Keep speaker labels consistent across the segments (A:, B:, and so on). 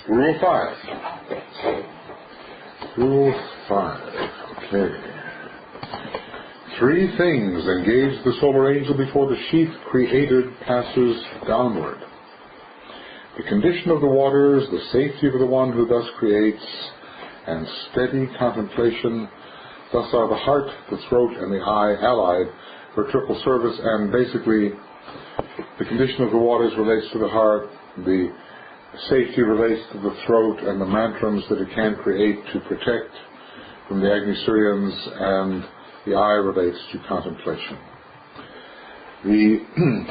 A: Rule 5. Rule 5. Okay. 3 things engage the solar angel before the sheath created passes downward. The condition of the waters, the safety of the one who thus creates, and steady contemplation. Thus are the heart, the throat, and the eye allied for triple service, and basically the condition of the waters relates to the heart, the safety relates to the throat, and the mantrams that it can create to protect from the Agnisurians, and the eye relates to contemplation. The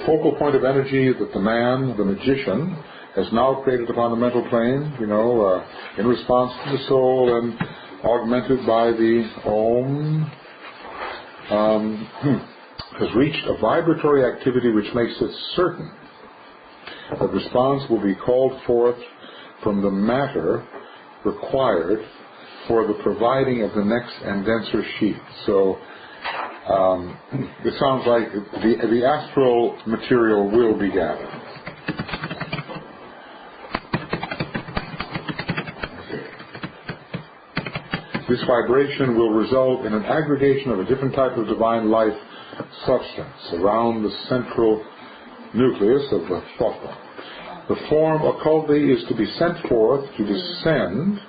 A: focal point of energy that the man, the magician, has now created upon the mental plane, in response to the soul and augmented by the Om, has reached a vibratory activity which makes it certain that response will be called forth from the matter required for the providing of the next and denser sheath. So it sounds like the astral material will be gathered. This vibration will result in an aggregation of a different type of divine life substance around the central nucleus of the thought form. The form occultly is to be sent forth, to descend,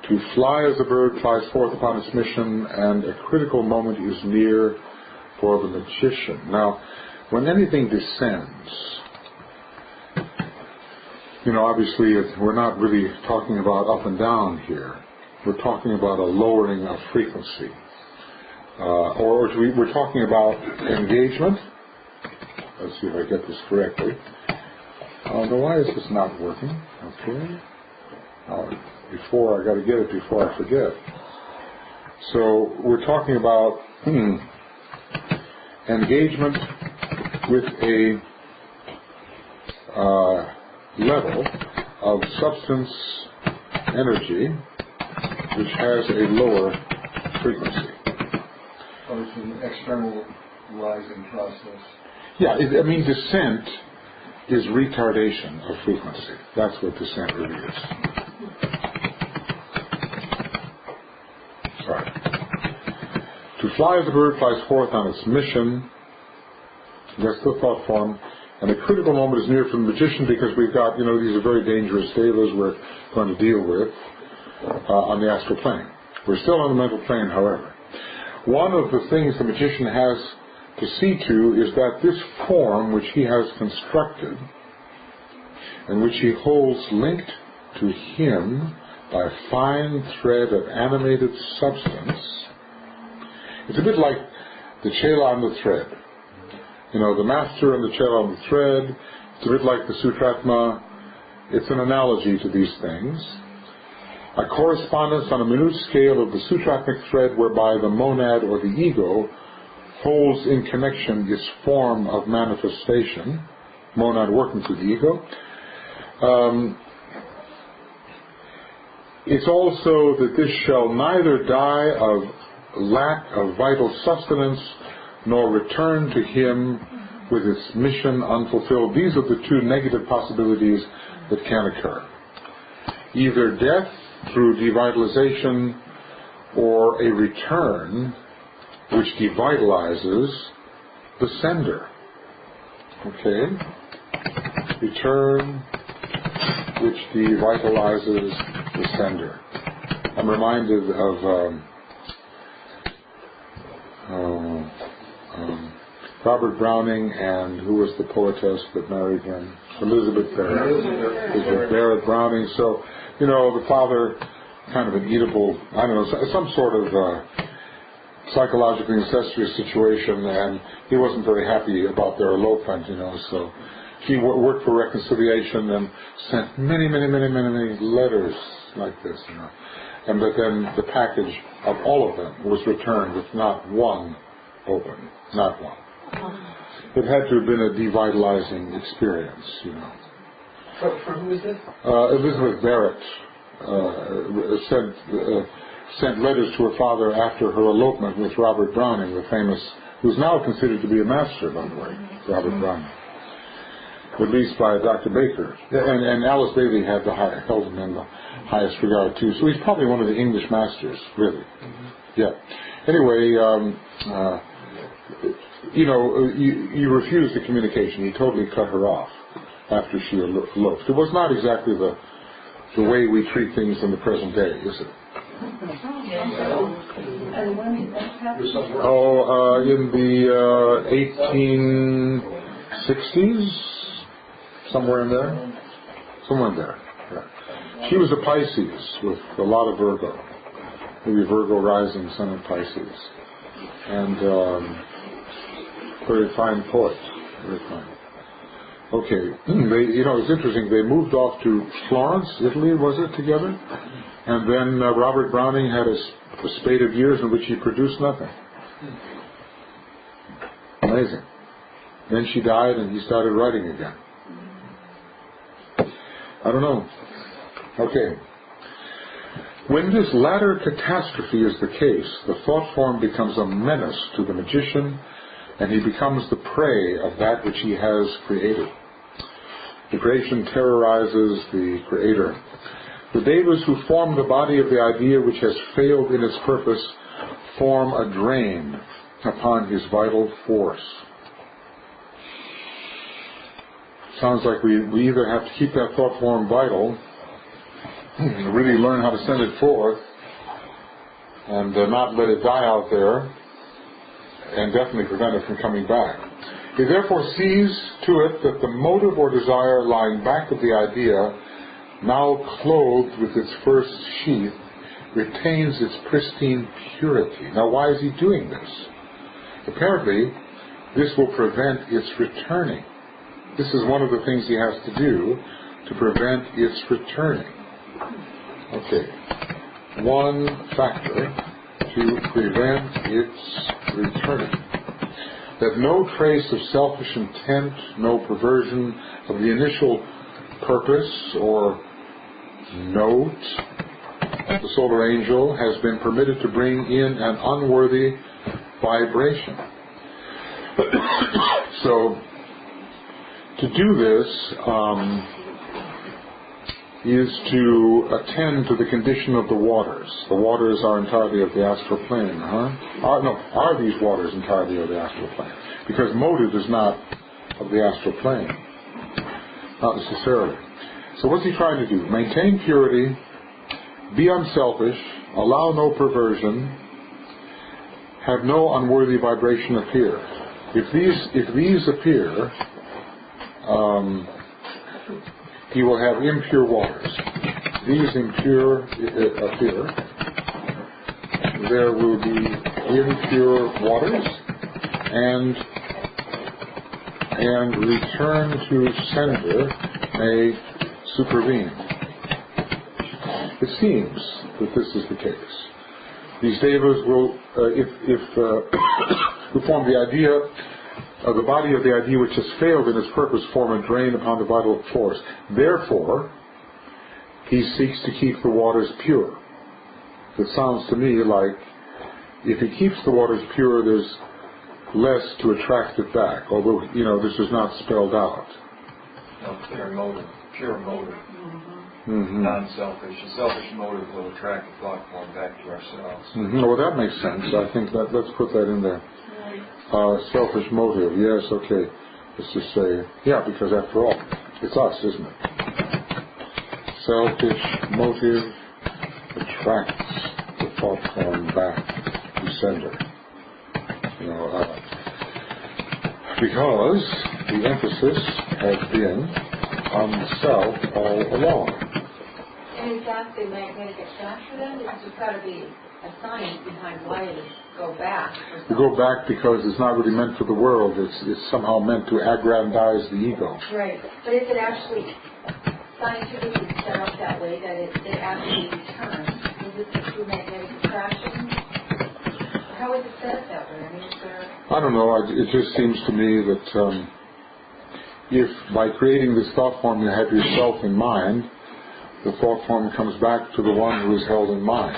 A: to fly as a bird flies forth upon its mission, and a critical moment is near for the magician. Now, when anything descends, obviously we're not really talking about up and down here. We're talking about a lowering of frequency. Or we're talking about engagement. Let's see if I get this correctly. Now, why is this not working? Okay. I got to get it before I forget. So we're talking about engagement with a level of substance energy which has a lower frequency.
B: Oh, it's an externalizing process.
A: Yeah, descent is retardation of frequency. That's what descent really is. Sorry. To fly as a bird flies forth on its mission, that's the thought form, and a critical moment is near for the magician because we've got, these are very dangerous devas we're going to deal with on the astral plane. We're still on the mental plane, however. One of the things the magician has to see to is that this form which he has constructed and which he holds linked to him by a fine thread of animated substance, it's a bit like the chela on the thread. The master and the chela on the thread, it's a bit like the sutratma. It's an analogy to these things. A correspondence on a minute scale of the sutratmic thread whereby the monad or the ego holds in connection its form of manifestation, monad working through the ego. It's also that this shall neither die of lack of vital sustenance nor return to him with its mission unfulfilled. These are the 2 negative possibilities that can occur. Either death through devitalization or a return which devitalizes the sender. Okay? Return which devitalizes the sender. I'm reminded of Robert Browning, and who was the poetess that married him? Elizabeth Barrett Browning. So, the father, kind of an eatable, some sort of psychologically incestuous situation, and he wasn't very happy about their elopement, so he worked for reconciliation and sent many letters like this, but then the package of all of them was returned with not one open, not one. It had to have been a devitalizing experience,
B: For who is this?
A: Elizabeth Barrett sent letters to her father after her elopement with Robert Browning, the famous, who's now considered to be a master, by the way, Robert Browning. at least by Dr. Baker. And Alice Bailey held him in the highest regard too. So he's probably one of the English masters, really. Yeah. Anyway, you refused the communication. He totally cut her off after she eloped. It was not exactly the way we treat things in the present day, is it?
C: And when did that happen?
A: In the 1860s, somewhere in there. Somewhere in there. Yeah. She was a Pisces with a lot of Virgo. Maybe Virgo rising, Sun in Pisces. And very fine poet. Very fine. Okay. It's interesting. They moved off to Florence, Italy, was it, together? And then Robert Browning had a spate of years in which he produced nothing. Amazing. Then she died and he started writing again. I don't know. Okay. When this latter catastrophe is the case, the thought form becomes a menace to the magician, and he becomes the prey of that which he has created. The creation terrorizes the creator. The devas who form the body of the idea which has failed in its purpose form a drain upon his vital force. Sounds like we either have to keep that thought form vital, really learn how to send it forth, and not let it die out there, and definitely prevent it from coming back. He therefore sees to it that the motive or desire lying back of the idea, now clothed with its first sheath, retains its pristine purity. Now, why is he doing this? Apparently, this will prevent its returning. This is one of the things he has to do to prevent its returning. Okay. One factor to prevent its returning. That no trace of selfish intent, no perversion of the initial purpose or note of the solar angel has been permitted to bring in an unworthy vibration. So, to do this is to attend to the condition of the waters. The waters are entirely of the astral plane, Are these waters entirely of the astral plane? Because motive is not of the astral plane. Not necessarily. So what's he trying to do? Maintain purity, be unselfish, allow no perversion, have no unworthy vibration appear. If these appear, he will have impure waters. These impure appear. There will be impure waters, and return to sender may supervene. It seems that this is the case. These devas will, who form the idea of the body of the idea which has failed in its purpose, form a drain upon the vital force. Therefore, he seeks to keep the waters pure. It sounds to me like if he keeps the waters pure, there's less to attract it back, although, this is not spelled out.
B: No, pure motive.
A: Mm-hmm.
B: Non-selfish. A selfish motive will attract the thought form back to ourselves.
A: Mm-hmm. Well, that makes sense. I think that, let's put that in there. Selfish motive, yes, okay. Let's just say, because after all, it's us, isn't it? Selfish motive attracts the thought form back to sender. Because the emphasis has been on the self all along.
C: And is that the magnetic attraction then? Because there's got to be a science behind why it go back.
A: Go back because it's not really meant for the world. It's somehow meant to aggrandize the ego.
C: Right. But is it actually scientifically set up that way that it actually returns? Is it the true magnetic attraction? How is it set up that way?
A: I don't know. It just seems to me that if by creating this thought form you have yourself in mind, the thought form comes back to the one who is held in mind.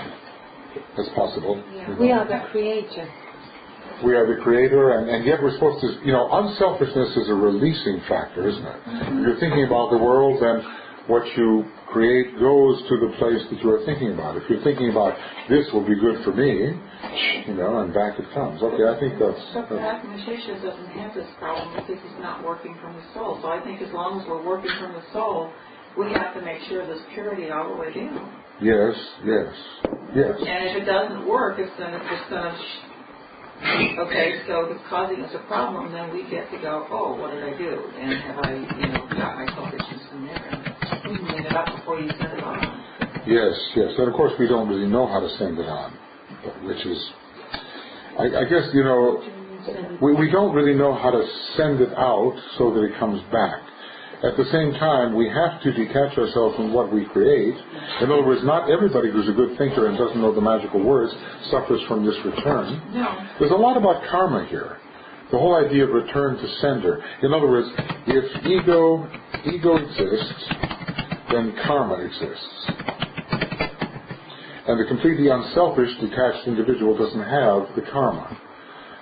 A: That's possible.
C: Yeah. We are the creator.
A: We are the creator, and yet we're supposed to, unselfishness is a releasing factor, isn't it? If you're thinking about the world, then what you create goes to the place that you are thinking about. If you're thinking about, this will be good for me, and back it comes. Okay, I think that's...
D: But Transmutation doesn't have this problem because it's not working from the soul. So I think as long as we're working from the soul, we have to make sure there's purity all the way down.
A: Yes.
D: And if it doesn't work, it's going to okay, so if it's causing us a problem, then we get to go, oh, what did I do? And have I, got my selfishness in there? And clean it up before you send it on.
A: Yes. And of course we don't really know how to send it on, which is, I guess, we don't really know how to send it out so that it comes back. At the same time, we have to detach ourselves from what we create. In other words, not everybody who's a good thinker and doesn't know the magical words suffers from this return.
D: No.
A: There's a lot about karma here. The whole idea of return to sender. In other words, if ego exists, then karma exists. And the completely unselfish, detached individual doesn't have the karma.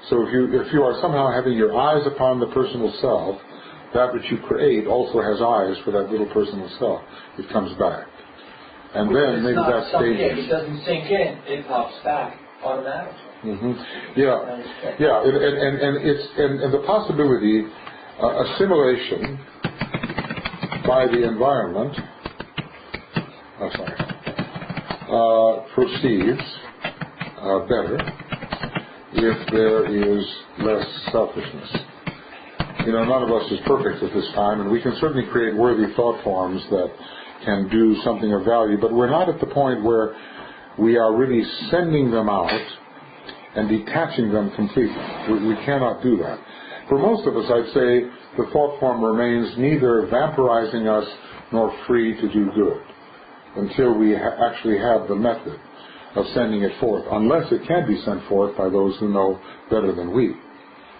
A: So if you are somehow having your eyes upon the personal self, that which you create also has eyes for that little personal self. It comes back. And then maybe that's dangerous.
E: It doesn't sink in, it pops back automatically.
A: Yeah. And the possibility, assimilation by the environment, proceeds better if there is less selfishness. None of us is perfect at this time, and we can certainly create worthy thought forms that can do something of value, but we're not at the point where we are really sending them out and detaching them completely. We cannot do that. For most of us, I'd say the thought form remains neither vampirizing us nor free to do good until we actually have the method of sending it forth, unless it can be sent forth by those who know better than we.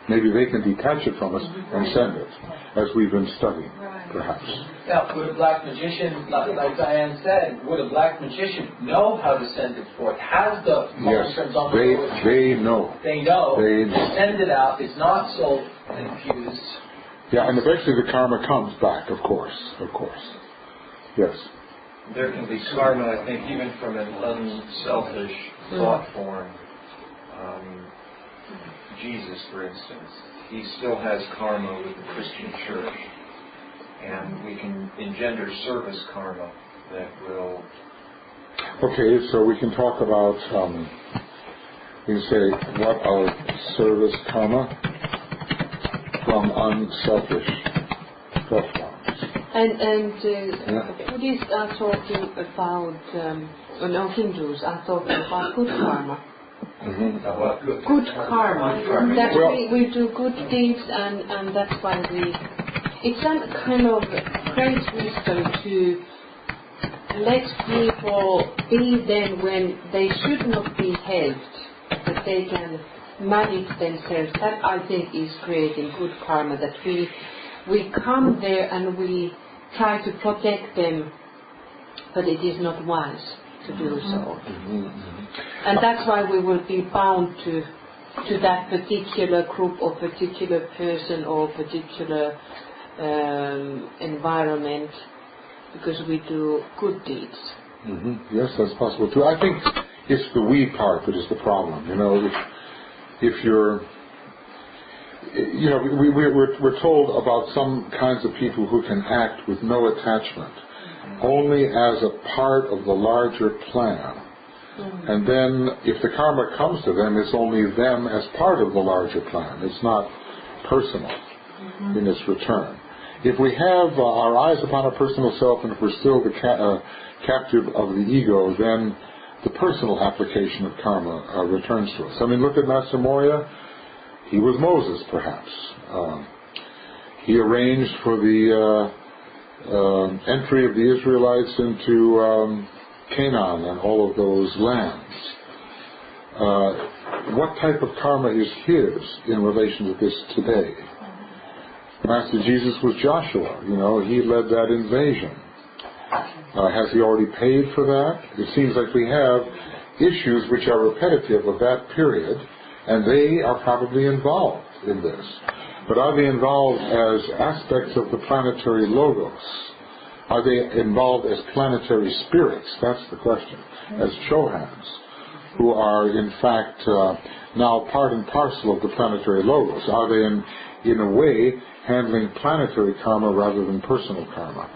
A: Maybe they can detach it from us and send it, as we've been studying, perhaps.
E: Now, would a black magician, like Diane said, would a black magician know how to send it forth? Has the
A: Yes, they know.
E: They know. They send it out. It's not so infused.
A: Yeah, and eventually the karma comes back, of course. Yes.
B: There can be karma, I think, even from an unselfish thought form. Jesus, for instance, he still has karma with the Christian Church, and we can engender service karma that will...
A: Okay, so we can talk about, we can say, what are service karma from unselfish thought forms.
F: And Buddhists are talking about, Hindus are talking about good karma. Good karma. That we do good deeds, and that's why it's some kind of great wisdom to let people be then when they should not be helped, that they can manage themselves. That I think is creating good karma, that we come there and we try to protect them, but it is not wise to do so. And that's why we will be bound to that particular group or particular person or particular environment, because we do good deeds.
A: Yes, that's possible too. I think it's the we part that is the problem. If you're, we're told about some kinds of people who can act with no attachment, only as a part of the larger plan. And then if the karma comes to them, it's only them as part of the larger plan. It's not personal in its return. If we have our eyes upon our personal self, and if we're still the captive of the ego, then the personal application of karma returns to us. I mean, look at Master Moria. He was Moses, perhaps. He arranged for the entry of the Israelites into Canaan and all of those lands. What type of karma is his in relation to this today? Master Jesus was Joshua. He led that invasion. Has he already paid for that? It seems like we have issues which are repetitive of that period, And they are probably involved in this. But are they involved as aspects of the planetary logos? Are they involved as planetary spirits? That's the question. As Chohans, who are in fact now part and parcel of the planetary logos. Are they in a way handling planetary karma rather than personal karma?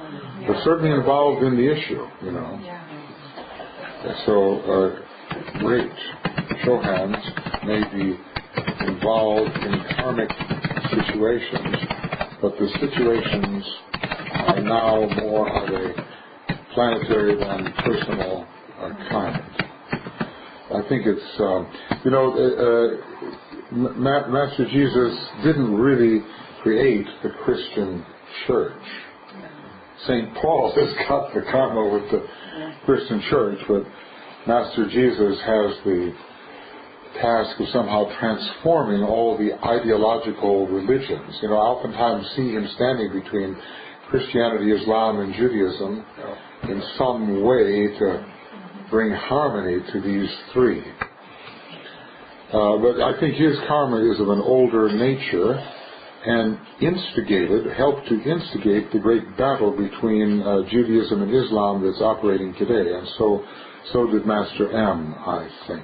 A: But certainly involved in the issue, you know. So great Chohans may be involved in karmic situations, but the situations are now more of a planetary than personal kind. I think it's, Master Jesus didn't really create the Christian church. St. Paul has got the karma with the Christian church, but Master Jesus has the task of somehow transforming all the ideological religions. I oftentimes see him standing between Christianity, Islam, and Judaism in some way to bring harmony to these three. But I think his karma is of an older nature and helped to instigate the great battle between Judaism and Islam that's operating today. And so did Master M, I think.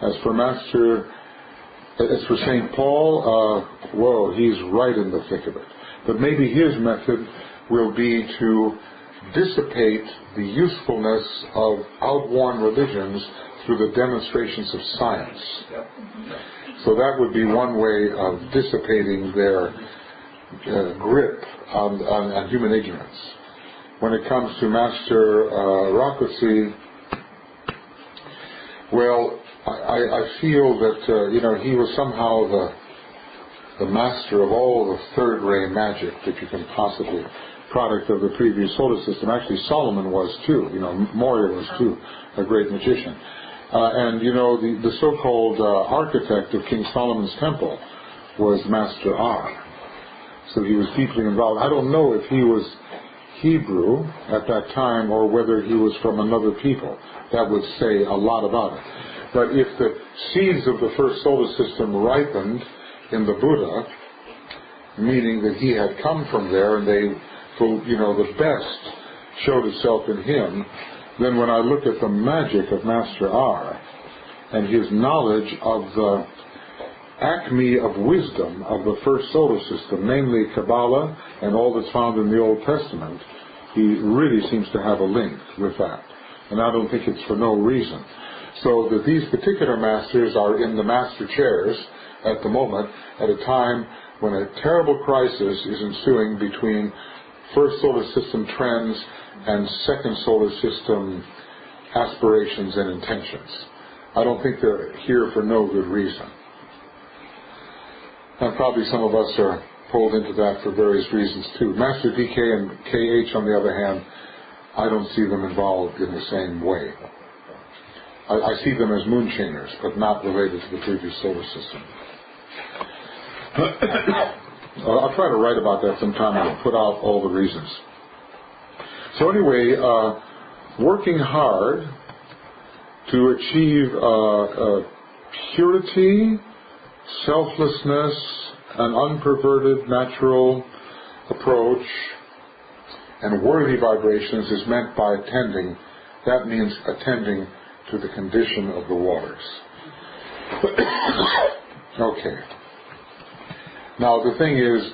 A: As for St. Paul, he's right in the thick of it. But maybe his method will be to dissipate the usefulness of outworn religions through the demonstrations of science. So that would be one way of dissipating their grip on human ignorance. When it comes to Master Rakusi, I feel that he was somehow the master of all the third-ray magic that you can possibly, product of the previous solar system. Actually, Solomon was too. Moria was too, a great magician. And the so-called architect of King Solomon's temple was Master R. So he was deeply involved. I don't know if he was Hebrew at that time or whether he was from another people. That would say a lot about it. But if the seeds of the first solar system ripened in the Buddha, meaning that he had come from there and the best showed itself in him, then when I look at the magic of Master R and his knowledge of the acme of wisdom of the first solar system, namely Kabbalah and all that's found in the Old Testament, he really seems to have a link with that. And I don't think it's for no reason. So that these particular masters are in the master chairs at the moment at a time when a terrible crisis is ensuing between first solar system trends and second solar system aspirations and intentions. I don't think they're here for no good reason. And probably some of us are pulled into that for various reasons too. Master DK and KH, on the other hand, I don't see them involved in the same way. I see them as moonchainers, but not related to the previous solar system. I'll try to write about that sometime and put out all the reasons. So anyway, working hard to achieve purity, selflessness, an unperverted natural approach, and worthy vibrations is meant by attending. That means attending to the condition of the waters. Okay. Now the thing is,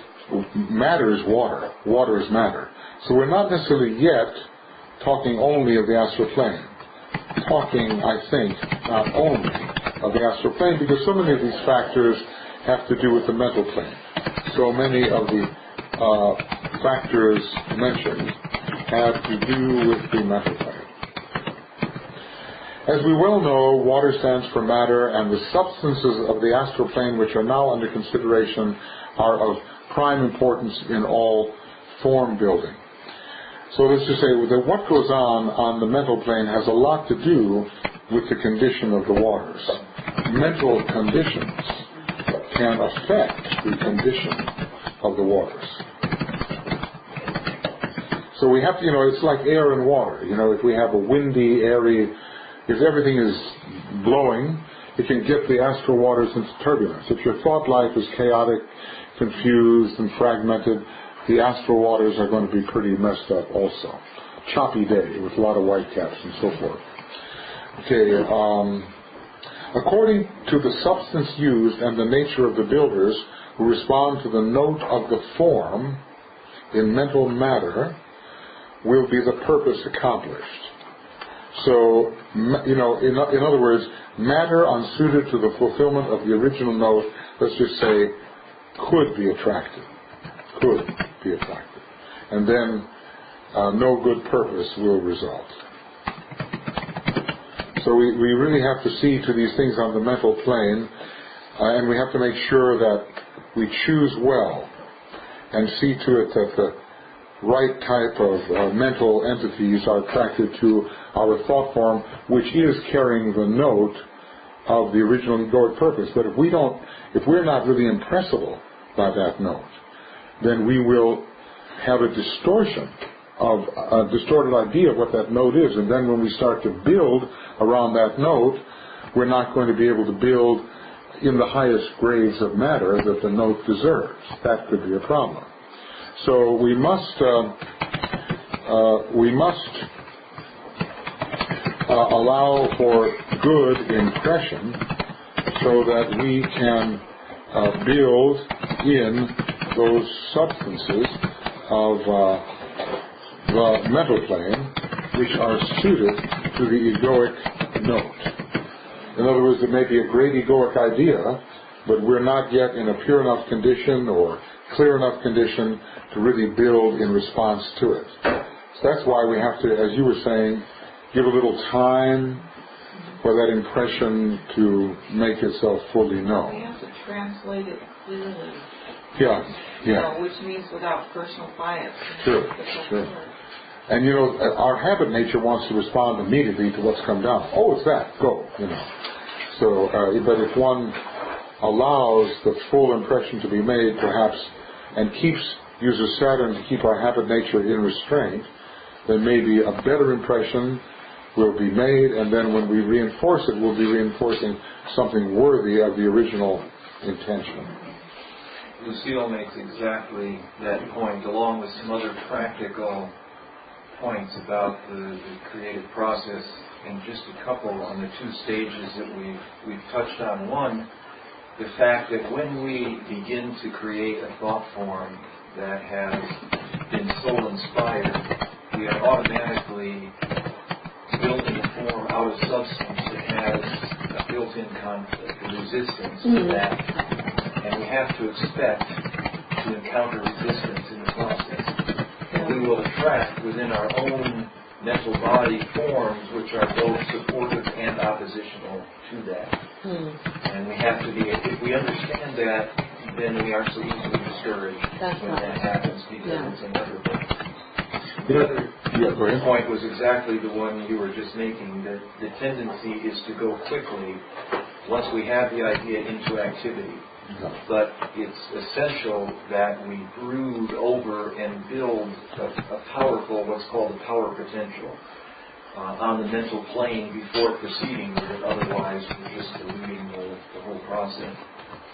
A: matter is water. Water is matter. So we're not necessarily yet talking only of the astral plane. Talking, I think, not only of the astral plane, because so many of these factors have to do with the mental plane. So many of the factors mentioned have to do with the mental plane. As we well know, water stands for matter, and the substances of the astral plane which are now under consideration are of prime importance in all form building. So let's just say that what goes on the mental plane has a lot to do with the condition of the waters. Mental conditions can affect the condition of the waters. So we have to, it's like air and water. If we have a windy, airy, if everything is blowing it can get the astral waters into turbulence. If your thought life is chaotic, confused, and fragmented, the astral waters are going to be pretty messed up also. Choppy day with a lot of whitecaps and so forth. Okay, according to the substance used and the nature of the builders who respond to the note of the form in mental matter will be the purpose accomplished. So, in other words, matter unsuited to the fulfillment of the original note, let's just say, could be attracted. And then no good purpose will result. So we really have to see to these things on the mental plane, and we have to make sure that we choose well and see to it that the right type of mental entities are attracted to our thought form, which is carrying the note of the original egoic purpose. But if we're not really impressible by that note, then we will have a distorted idea of what that note is, and then when we start to build around that note, we're not going to be able to build in the highest grades of matter that the note deserves. That could be a problem. So we must allow for good impression so that we can build in those substances of the mental plane which are suited to the egoic note. In other words, it may be a great egoic idea, but we're not yet in a pure enough condition or clear enough condition to really build in response to it. So that's why we have to, as you were saying, give a little time for that impression to make itself fully known.
D: We have to translate it clearly.
A: Yeah.
D: Which means without personal bias.
A: Sure. And our habit nature wants to respond immediately to what's come down. Oh, it's that. Go. So, but if one allows the full impression to be made, perhaps, and uses Saturn to keep our habit nature in restraint, then maybe a better impression will be made, and then when we reinforce it, we'll be reinforcing something worthy of the original intention.
B: Lucille makes exactly that point, along with some other practical points about the creative process, and just a couple on the two stages that we've touched on. One, the fact that when we begin to create a thought form that has been soul-inspired, we are automatically building a form out of substance that has a built-in conflict, a resistance to that. And we have to expect to encounter resistance in the process. And we will attract within our own mental body forms which are both supportive and oppositional to that. And we have to be, if we understand that, then we are so easily discouraged when that happens, because it's inevitable. The other point was exactly the one you were just making, that the tendency is to go quickly once we have the idea into activity. But it's essential that we brood over and build a powerful, what's called a power potential, on the mental plane before proceeding with it. Otherwise, we're just diluting the whole process.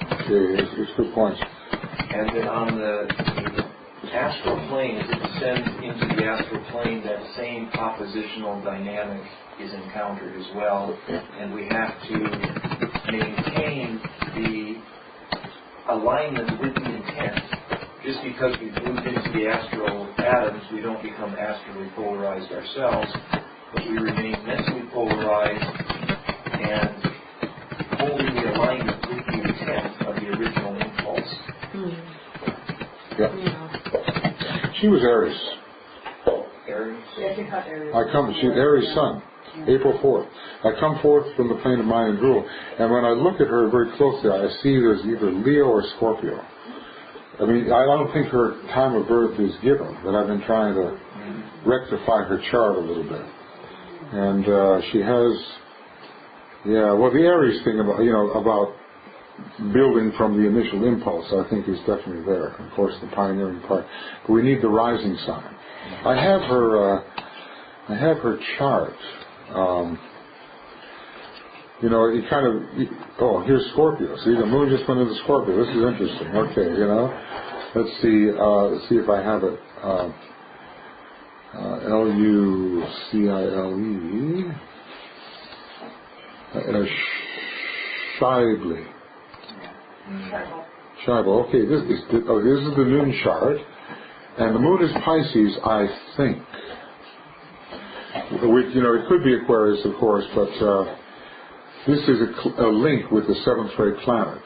A: Okay, it's good points.
B: And then on the astral plane, as it descends into the astral plane, that same oppositional dynamic is encountered as well. And we have to maintain the alignment with the intent. Just because we've moved into the astral atoms, we don't become astrally polarized ourselves, but we remain mentally polarized and holding the alignment with the intent of the original impulse.
A: Yeah. She was Aries.
B: Aries?
A: She's Aries sun. April 4th. I come forth from the plane of mind and rule, and when I look at her very closely, I see there's either Leo or Scorpio. I mean, I don't think her time of birth is given, but I've been trying to rectify her chart a little bit. And she has, the Aries thing about building from the initial impulse, I think is definitely there. Of course, the pioneering part. But we need the rising sign. I have her chart. you know, it kind of, oh, here's Scorpio. See, the moon just went into Scorpio. This is interesting. Okay, you know. Let's see if I have it. Lucile. Scheibel. Okay, this is the noon chart, and the moon is Pisces, I think. Which, you know, it could be Aquarius, of course, but this is a link with the seventh ray planet.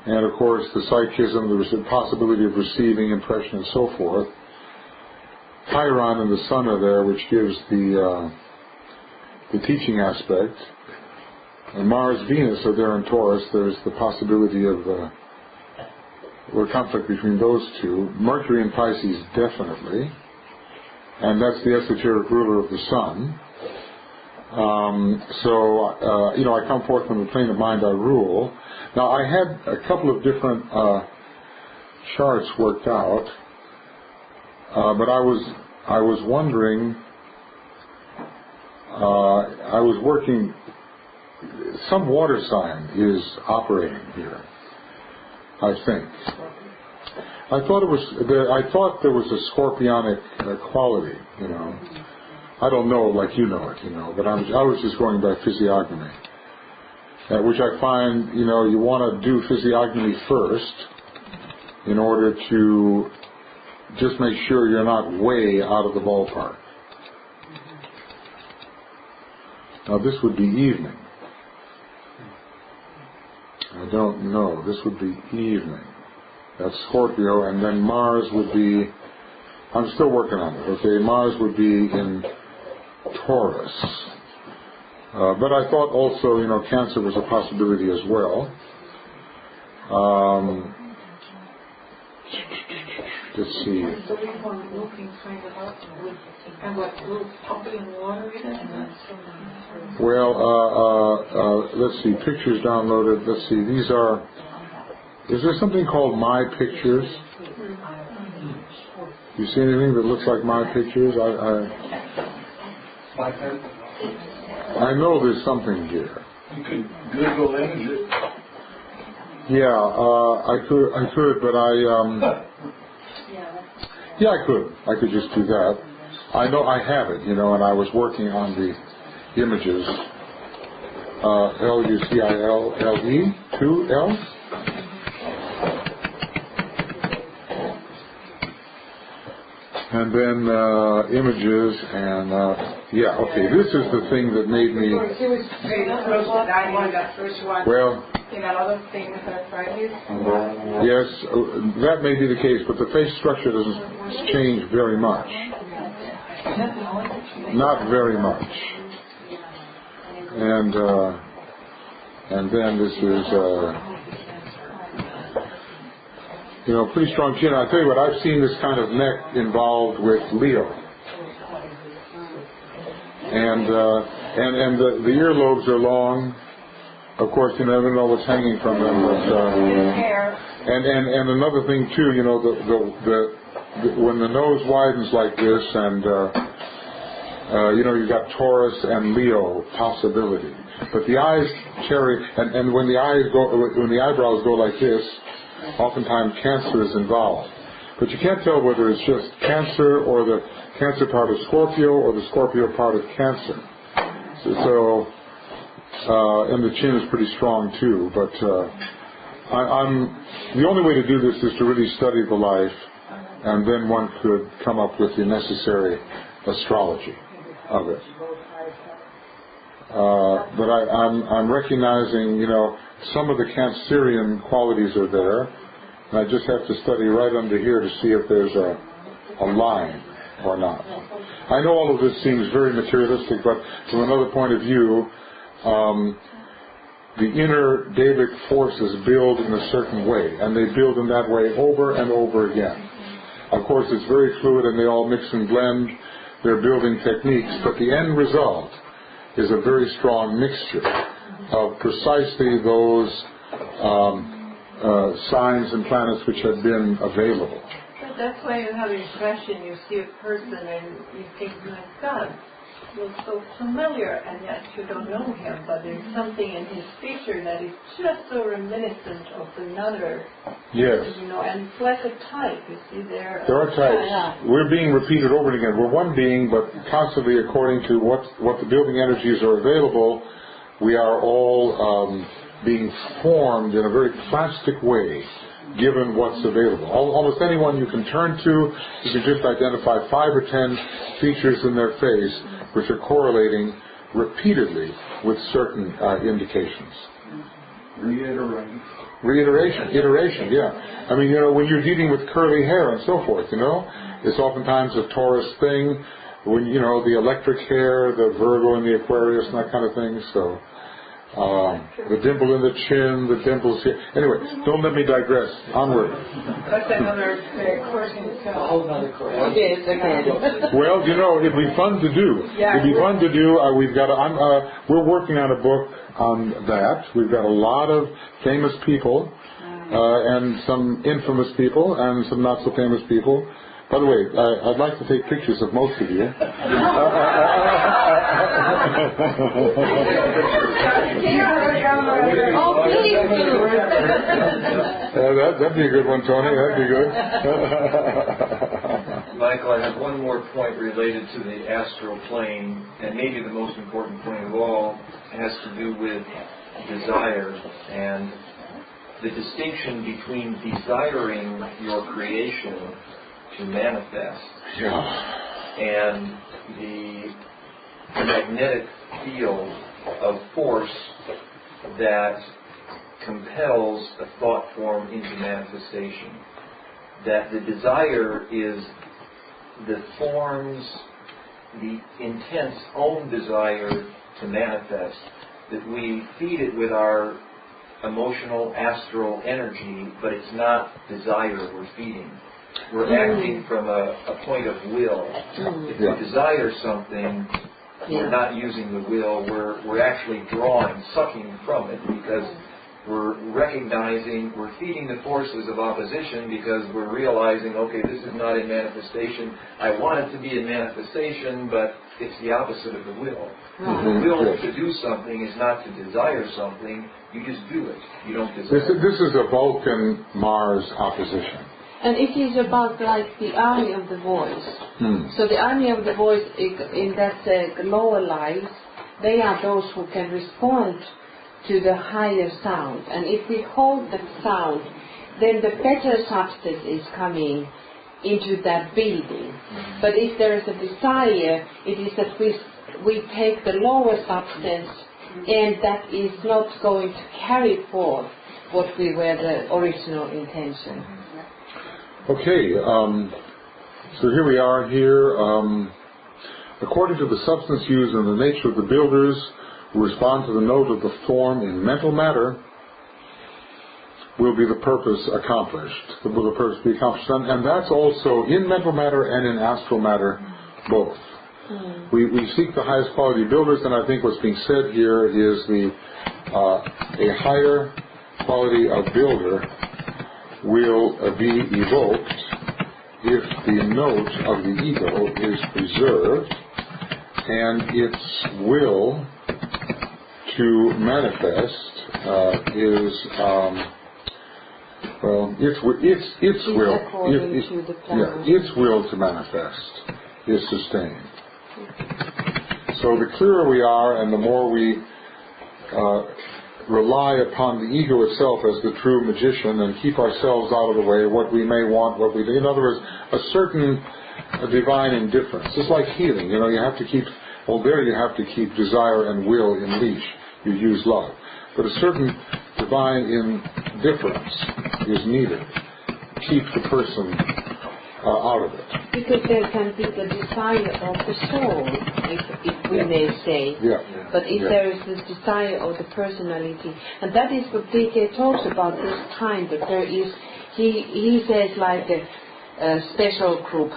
A: And of course, the psychism, the possibility of receiving impression, and so forth. Chiron and the Sun are there, which gives the teaching aspect. And Mars, Venus are there in Taurus. There's the possibility of or conflict between those two. Mercury in Pisces, definitely. And that's the esoteric ruler of the Sun. You know, I come forth from the plane of mind I rule. Now, I had a couple of different charts worked out, but I was wondering, I was working, some water sign is operating here, I think. I thought there was a scorpionic quality, you know. I don't know like you know it, you know, but I was just going by physiognomy. Which I find, you know, you want to do physiognomy first in order to just make sure you're not way out of the ballpark. Now this would be evening. I don't know. This would be evening. That's Scorpio, and then Mars would be, I'm still working on it, okay? Mars would be in Taurus. But I thought also, you know, Cancer was a possibility as well. Let's see.
D: So we want looking kind of up and what little pumping water in it?
A: Well, let's see, pictures downloaded. Let's see, these are, is there something called My Pictures? You see anything that looks like My Pictures? I know there's something here.
G: You could Google images.
A: Yeah, I could, but yeah, I could. I could just do that. I know I have it, you know, and I was working on the images. Lucile, 2 L. And then images and yeah, okay. This is the thing that made me. Well. Yes, that may be the case, but the face structure doesn't change very much. Not very much. And then this is. You know, pretty strong chin. I tell you what, I've seen this kind of neck involved with Leo, and the earlobes are long. Of course, you never know what's hanging from them. But, and another thing too, you know, when the nose widens like this, and you know, you've got Taurus and Leo possibility. But the eyes carry, and when the eyebrows go like this. Oftentimes Cancer is involved. But you can't tell whether it's just Cancer or the Cancer part of Scorpio or the Scorpio part of Cancer. So and the chin is pretty strong too. But the only way to do this is to really study the life, and then one could come up with the necessary astrology of it. But I'm recognizing, you know, some of the Cancerian qualities are there, and I just have to study right under here to see if there's a line or not. I know all of this seems very materialistic, but from another point of view, the inner Davic forces build in a certain way, and they build in that way over and over again. Of course, it's very fluid, and they all mix and blend their building techniques, but the end result is a very strong mixture of precisely those signs and planets which have been available.
H: But that's why you have impression, you see a person and you think, my God, looks so familiar, and yet you don't know him, but there's something in his feature that is just so reminiscent of another.
A: Yes.
H: You know, and it's like a type, you see there.
A: There are types. We're being repeated over and again. We're one being, but constantly according to what the building energies are available, we are all being formed in a very plastic way, given what's available. Almost anyone you can turn to, you can just identify 5 or 10 features in their face which are correlating repeatedly with certain indications. Iteration, yeah. I mean, when you're dealing with curly hair and so forth, it's oftentimes a Taurus thing, when, the electric hair, the Virgo and the Aquarius and that kind of thing, so... the dimple in the chin, the dimples here. Anyway, don't let me digress. Onward.
H: That's another course in itself.
E: A whole other course.
F: Yes, again.
A: Well, it'd be fun to do.
H: Yeah,
A: it'd be fun to do. We've got. We're working on a book on that. We've got a lot of famous people, and some infamous people, and some not so famous people. By the way, I'd like to take pictures of most of you.
F: Oh, please do.
A: That'd be a good one, Tony. That'd be good.
B: Michael, I have one more point related to the astral plane, and maybe the most important point of all has to do with desire and the distinction between desiring your creation to manifest and the magnetic field of force that compels a thought form into manifestation. That the desire is the form's, the intense own desire to manifest, that we feed it with our emotional astral energy, but it's not desire we're feeding. We're acting from a point of will. If we desire something, we're not using the will, we're actually drawing, sucking from it, because we're recognizing, we're feeding the forces of opposition because we're realizing, okay, this is not in manifestation. I want it to be in manifestation, but it's the opposite of the will. The will to do something is not to desire something, you just do it. You don't desire.
A: This is a Vulcan-Mars opposition.
F: And it is about like the army of the voice. So the army of the voice, in that lower lives, they are those who can respond to the higher sound. And if we hold that sound, then the better substance is coming into that building. But if there is a desire, it is that we take the lower substance, and that is not going to carry forth what we were the original intention.
A: Okay, so here we are here. According to the substance used and the nature of the builders, who respond to the note of the form in mental matter, will be the purpose accomplished. Will the purpose be accomplished? And that's also in mental matter and in astral matter, both. We seek the highest quality builders, and I think what's being said here is a higher quality of builder will be evoked if the note of the ego is preserved and its will to manifest its will to manifest is sustained. So the clearer we are and the more we rely upon the ego itself as the true magician and keep ourselves out of the way, what we may want, what we do. In other words, a certain divine indifference. It's like healing. You have to keep, you have to keep desire and will in leash. You use love. But a certain divine indifference is needed. Keep the person out of it.
F: Because there can be the desire of the soul, if we may say. But if there is this desire of the personality, and that is what D.K. talks about this time, that there is, he says like a special group,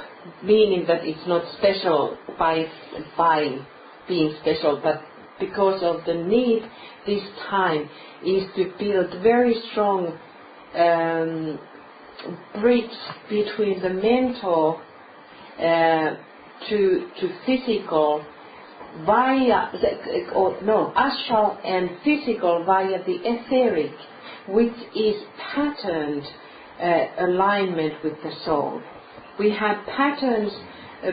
F: meaning that it's not special by being special, but because of the need this time is to build very strong bridge between the mental to physical, astral and physical via the etheric, which is patterned alignment with the soul. We have patterns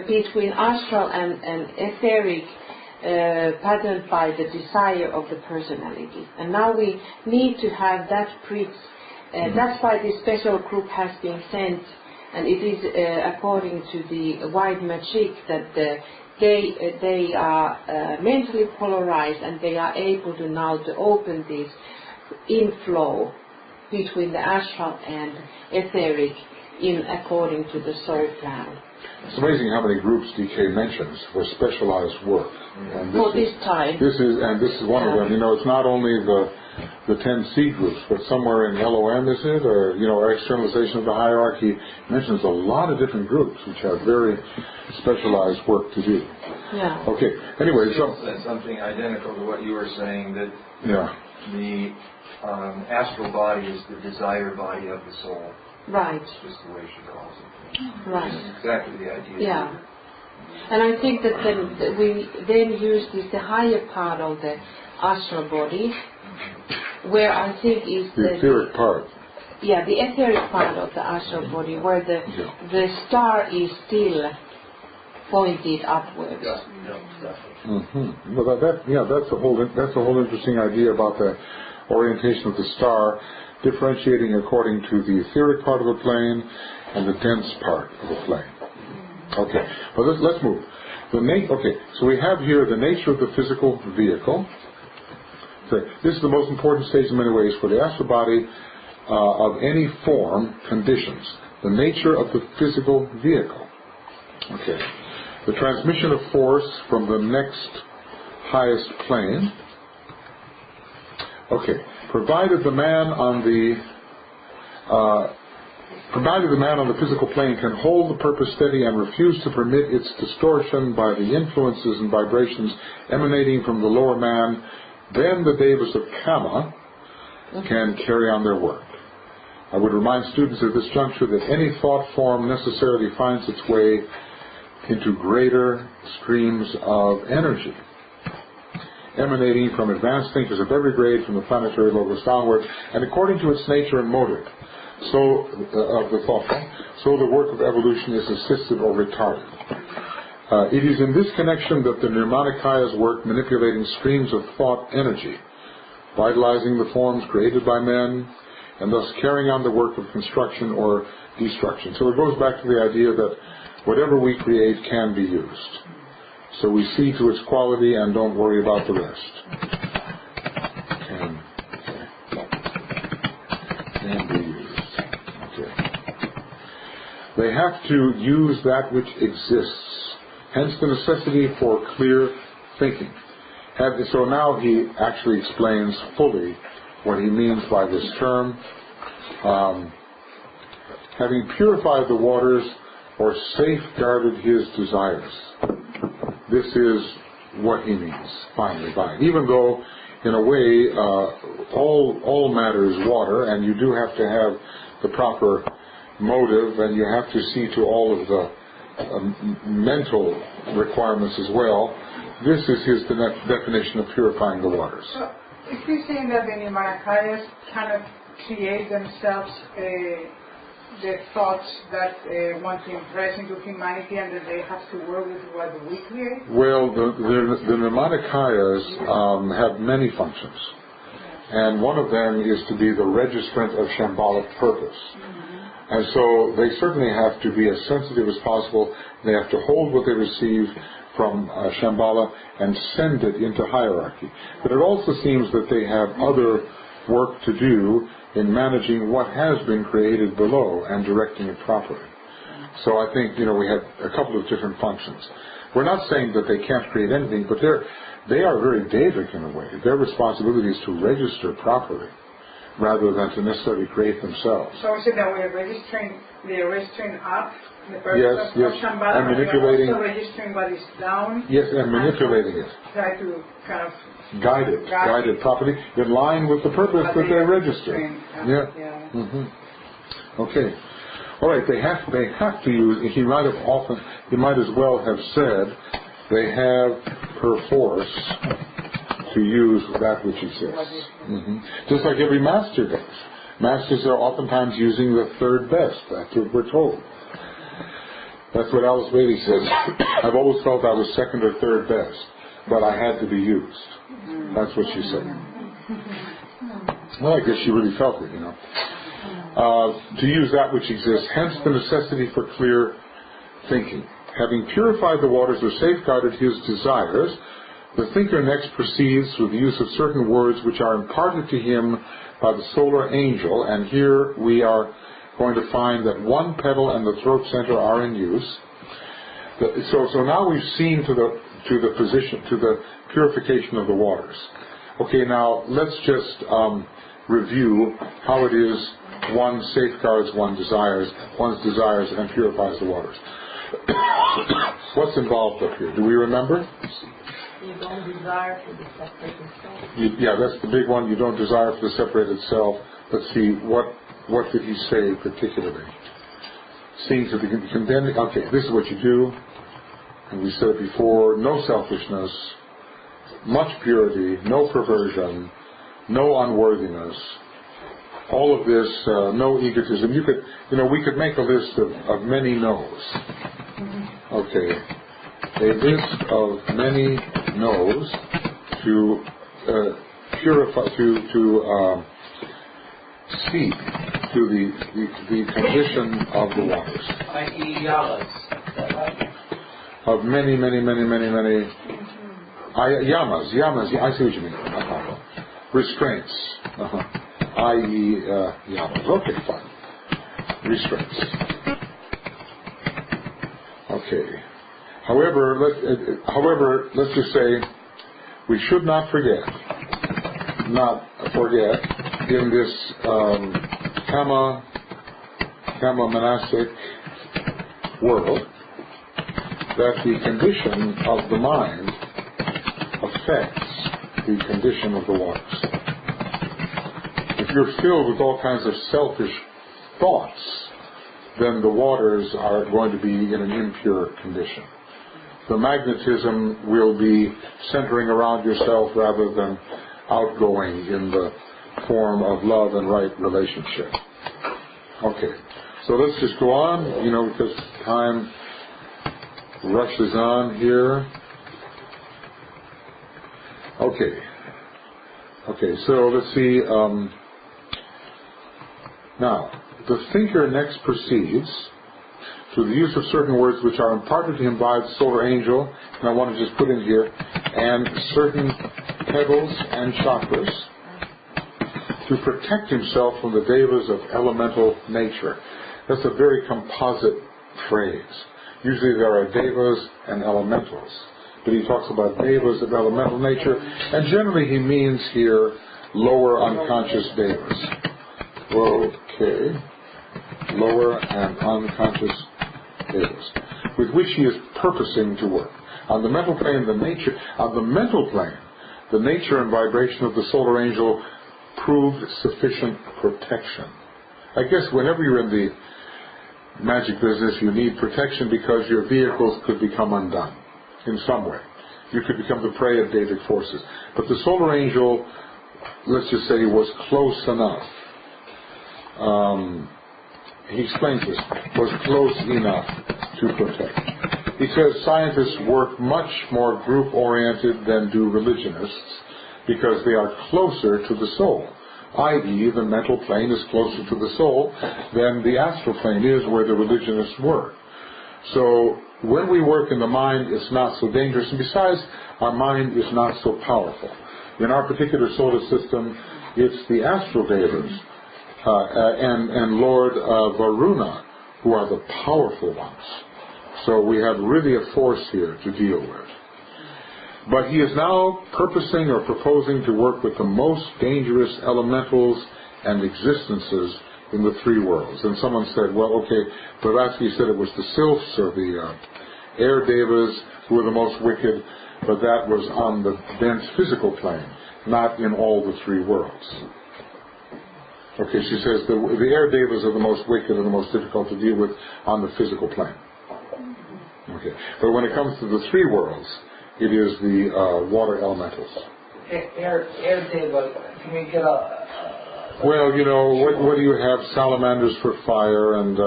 F: between astral and etheric patterned by the desire of the personality. And now we need to have that that's why this special group has been sent, and it is according to the white magic that they are mentally polarized, and they are able to now to open this inflow between the astral and etheric in according to the soul plan.
A: It's amazing how many groups DK mentions for specialized work. And
F: this time.
A: This is one of them. You know, it's not only the 10 C groups, but somewhere in LOM, is it? Or, you know, externalization of the hierarchy mentions a lot of different groups which have very specialized work to do.
F: Yeah.
A: Okay. Anyway, so
B: that's something identical to what you were saying, that the astral body is the desire body of the soul.
F: Right.
B: That's just the way she calls it.
F: Right.
B: Which is exactly the idea.
F: Yeah. And I think that then we then use the higher part of the astral body, where I think is
A: the etheric part.
F: Yeah, the etheric part of the astral body, where the star is still pointed upwards.
A: Mm-hmm. Well, that's a whole interesting idea about the orientation of the star, differentiating according to the etheric part of the plane and the dense part of the plane. Okay, well let's move. So we have here the nature of the physical vehicle. So this is the most important stage in many ways for the astral body of any form conditions. The nature of the physical vehicle. Okay, the transmission of force from the next highest plane. Okay, provided the man on the physical plane can hold the purpose steady and refuse to permit its distortion by the influences and vibrations emanating from the lower man, then the devas of Kama can carry on their work. I would remind students at this juncture that any thought form necessarily finds its way into greater streams of energy, emanating from advanced thinkers of every grade, from the planetary logos downward, and according to its nature and motive, of the thought form, so the work of evolution is assisted or retarded. It is in this connection that the Nirmanakayas work manipulating streams of thought energy, vitalizing the forms created by men, and thus carrying on the work of construction or destruction. So it goes back to the idea that whatever we create can be used. So we see to its quality and don't worry about the rest. Can be used. Okay. They have to use that which exists. Hence the necessity for clear thinking. So now he actually explains fully what he means by this term. Having purified the waters or safeguarded his desires. This is what he means, finally, by it. Even though, in a way, all matter is water, and you do have to have the proper motive, and you have to see to all of the mental requirements as well. This is his definition of purifying the waters.
I: So, is he saying that the Nirmanakayas cannot create themselves the thoughts that want to impress into humanity, and that they have to work with what we create?
A: Well, the Nirmanakayas have many functions. And one of them is to be the registrant of Shambhalic purpose. And so they certainly have to be as sensitive as possible. They have to hold what they receive from Shambhala and send it into hierarchy. But it also seems that they have other work to do in managing what has been created below and directing it properly. So I think, we have a couple of different functions. We're not saying that they can't create anything, but they are very Devic in a way. Their responsibility is to register properly, rather than to necessarily create themselves.
I: So is it that they're registering up the purpose of Shambhala,
A: and manipulating,
I: also registering what is down?
A: Yes, and manipulating it.
I: Try to kind of
A: guide it properly, in line with the purpose that they're registering. Yeah. Mm-hmm. Okay. All right. They have to use. He might as well have said they have perforce to use that which exists. Just like every master does. Masters are oftentimes using the third best. That's what we're told. That's what Alice Bailey says. I've always felt I was second or third best, but I had to be used. That's what she said. Well, I guess she really felt it, you know. To use that which exists, hence the necessity for clear thinking. Having purified the waters or safeguarded his desires, the thinker next proceeds with the use of certain words which are imparted to him by the solar angel, and here we are going to find that one petal and the throat center are in use. So now we've seen to the purification of the waters. Okay, now let's just review how it is one safeguards one's desires and purifies the waters. What's involved up here? Do we remember?
H: You don't desire for the separated self.
A: Yeah, that's the big one. You don't desire for the separated self. Let's see, what did he say particularly? Seeing to the condemned. Okay, this is what you do. And we said it before, no selfishness, much purity, no perversion, no unworthiness, all of this, no egotism. We could make a list of many no's. Okay, a list of many no's to purify, to speak to the condition of the waters.
E: I.e. yamas.
A: Of many yamas, I see what you mean. Restraints, i.e. yamas. Okay, fine. Restraints. Okay. However, let's just say we should not forget in this Kama monastic world, that the condition of the mind affects the condition of the waters. If you're filled with all kinds of selfish thoughts, then the waters are going to be in an impure condition. The magnetism will be centering around yourself rather than outgoing in the form of love and right relationship. Okay, so let's just go on, because time rushes on here. Okay, so let's see. Now, the thinker next proceeds through the use of certain words which are imparted to him by the solar angel, and I want to just put in here, and certain petals and chakras, to protect himself from the devas of elemental nature. That's a very composite phrase. Usually there are devas and elementals, but he talks about devas of elemental nature, and generally he means here lower unconscious devas. Okay, lower and unconscious devas, with which he is purposing to work. On the mental plane, the nature and vibration of the solar angel proved sufficient protection. I guess whenever you're in the magic business, you need protection because your vehicles could become undone in some way. You could become the prey of David forces. But the solar angel, let's just say, was close enough. He explains this, was close enough to protect. Because scientists work much more group-oriented than do religionists, because they are closer to the soul. I.e., the mental plane is closer to the soul than the astral plane is where the religionists work. So when we work in the mind, it's not so dangerous, and besides, our mind is not so powerful. In our particular solar system, it's the astral devas and Lord Varuna who are the powerful ones. So we have really a force here to deal with. But he is now purposing or proposing to work with the most dangerous elementals and existences in the three worlds. And someone said, well, okay, Blavatsky said it was the sylphs or the air devas who were the most wicked, but that was on the dense physical plane, not in all the three worlds. Okay, she says the air devas are the most wicked and the most difficult to deal with on the physical plane. Okay, but when it comes to the three worlds, it is the water elementals.
E: Air deva, can we get a...
A: Well, you know, what do you have? Salamanders for fire, and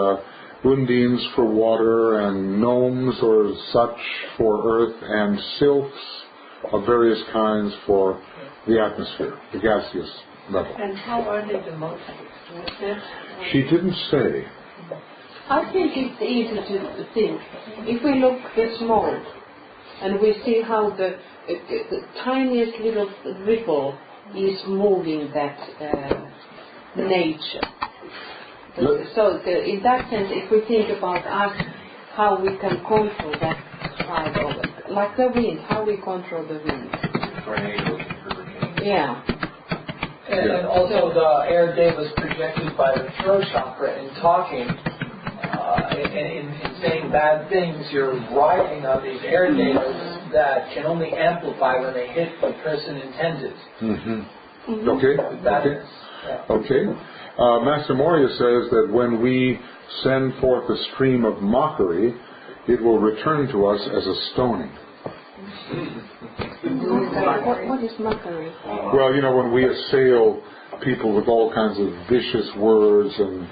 A: undines for water, and gnomes or such for earth, and sylphs of various kinds for the atmosphere, the gaseous level.
H: And how are they the most?
A: She didn't say.
F: I think it's easy to think. If we look this mold, and we see how the tiniest little ripple is moving that nature. So in that sense, if we think about us, how we can control that side of it, like the wind, how we control the wind.
B: Tornadoes, hurricanes.
F: Yeah.
E: And also the air devas projected by the throat chakra in talking, in saying bad things, you're riding on these air devas that can only amplify when they hit the person intended.
A: Mm-hmm. Okay.
E: Yeah.
A: Okay. Master Moria says that when we send forth a stream of mockery, it will return to us as a stoning.
F: What is mockery?
A: Well, you know, when we assail people with all kinds of vicious words and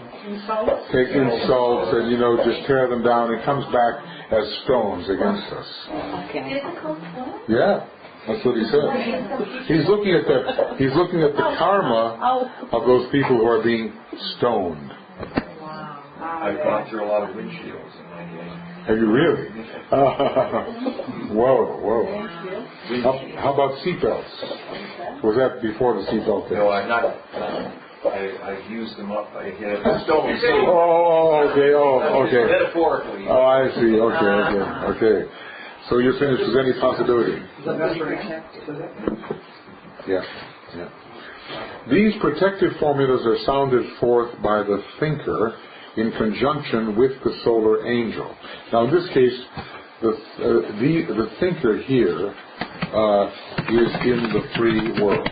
A: take insults and, you know, just tear them down, it comes back as stones against us.
F: Okay.
A: Yeah. That's what he said. He's looking at the karma of those people who are being stoned.
B: I've gone through a lot of windshields in my day.
A: Have you really? Whoa. How about seatbelts? Was that before the seatbelt thing?
B: No, I'm not. I've used them up. I hit a stone.
A: Okay.
B: Metaphorically.
A: Oh, I see. Okay. So you're saying if there's any possibility? Yeah. These protective formulas are sounded forth by the thinker in conjunction with the solar angel. Now, in this case, the thinker here is in the three worlds.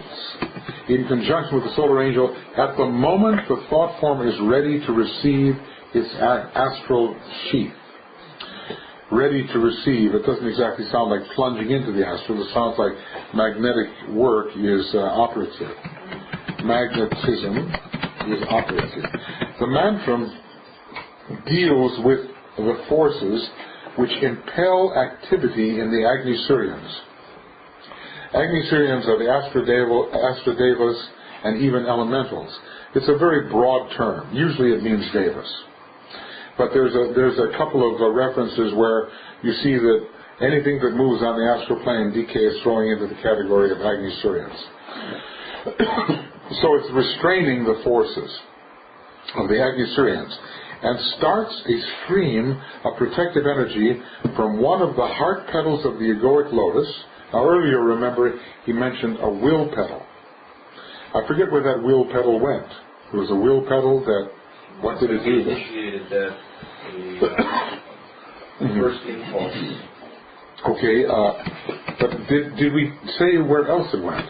A: In conjunction with the solar angel, at the moment the thought form is ready to receive its astral sheath. Ready to receive, it doesn't exactly sound like plunging into the astral, it sounds like magnetic work is operative. Magnetism is operative. The mantram deals with the forces which impel activity in the Agni-Suryans. Agni-Suryans are the Astradevas and even elementals. It's a very broad term. Usually it means devas. But there's a couple of references where you see that anything that moves on the astral plane, DK is throwing into the category of Agni-Suryans. So it's restraining the forces of the Agni-Suryans and starts a stream of protective energy from one of the heart petals of the Egoic Lotus. Now earlier, remember, he mentioned a will petal. I forget where that will petal went. There was a will petal that, what did it do?
B: Initiated that first impulse.
A: Okay, but did we say where else it went?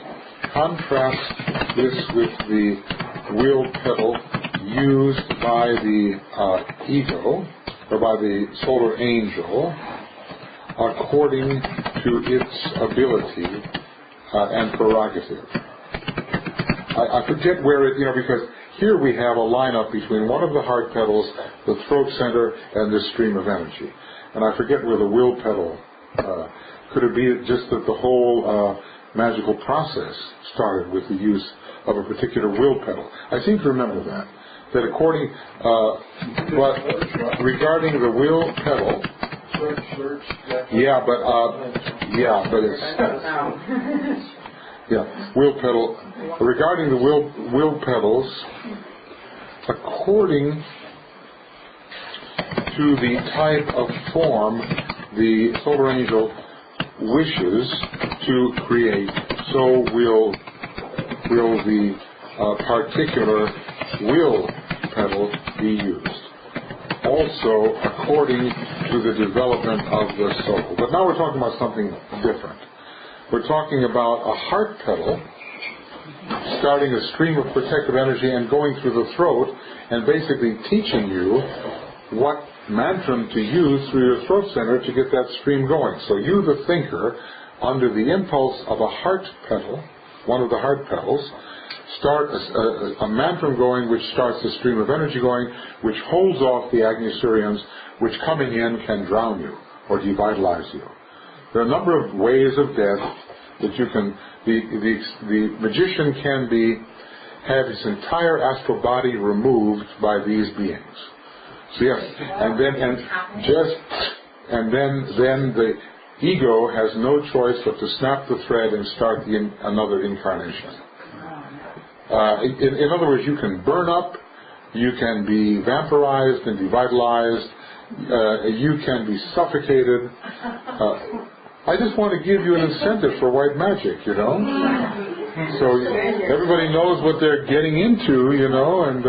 A: Contrast this with the will petal used by the ego, or by the solar angel, according to its ability and prerogative. I forget where it, because here we have a lineup between one of the heart petals, the throat center, and this stream of energy. And I forget where the will petal, could it be just that the whole magical process started with the use of a particular will petal? I seem to remember that according, but regarding the will petal, but it's, will petal. Regarding the will petals, according to the type of form the solar angel wishes to create, so will the particular will petal be used. Also, according to the development of the soul. But now we're talking about something different. We're talking about a heart petal starting a stream of protective energy and going through the throat and basically teaching you what mantram to use through your throat center to get that stream going. So you, the thinker, under the impulse of a heart petal, one of the heart petals, start a mantra going which starts a stream of energy going, which holds off the Agnisurians, which coming in can drown you or devitalize you. There are a number of ways of death that you can, the magician can have his entire astral body removed by these beings. So yes, and then the ego has no choice but to snap the thread and start another incarnation. In other words, you can burn up, you can be vampirized and devitalized, you can be suffocated. I just want to give you an incentive for white magic, you know. So everybody knows what they're getting into, you know, and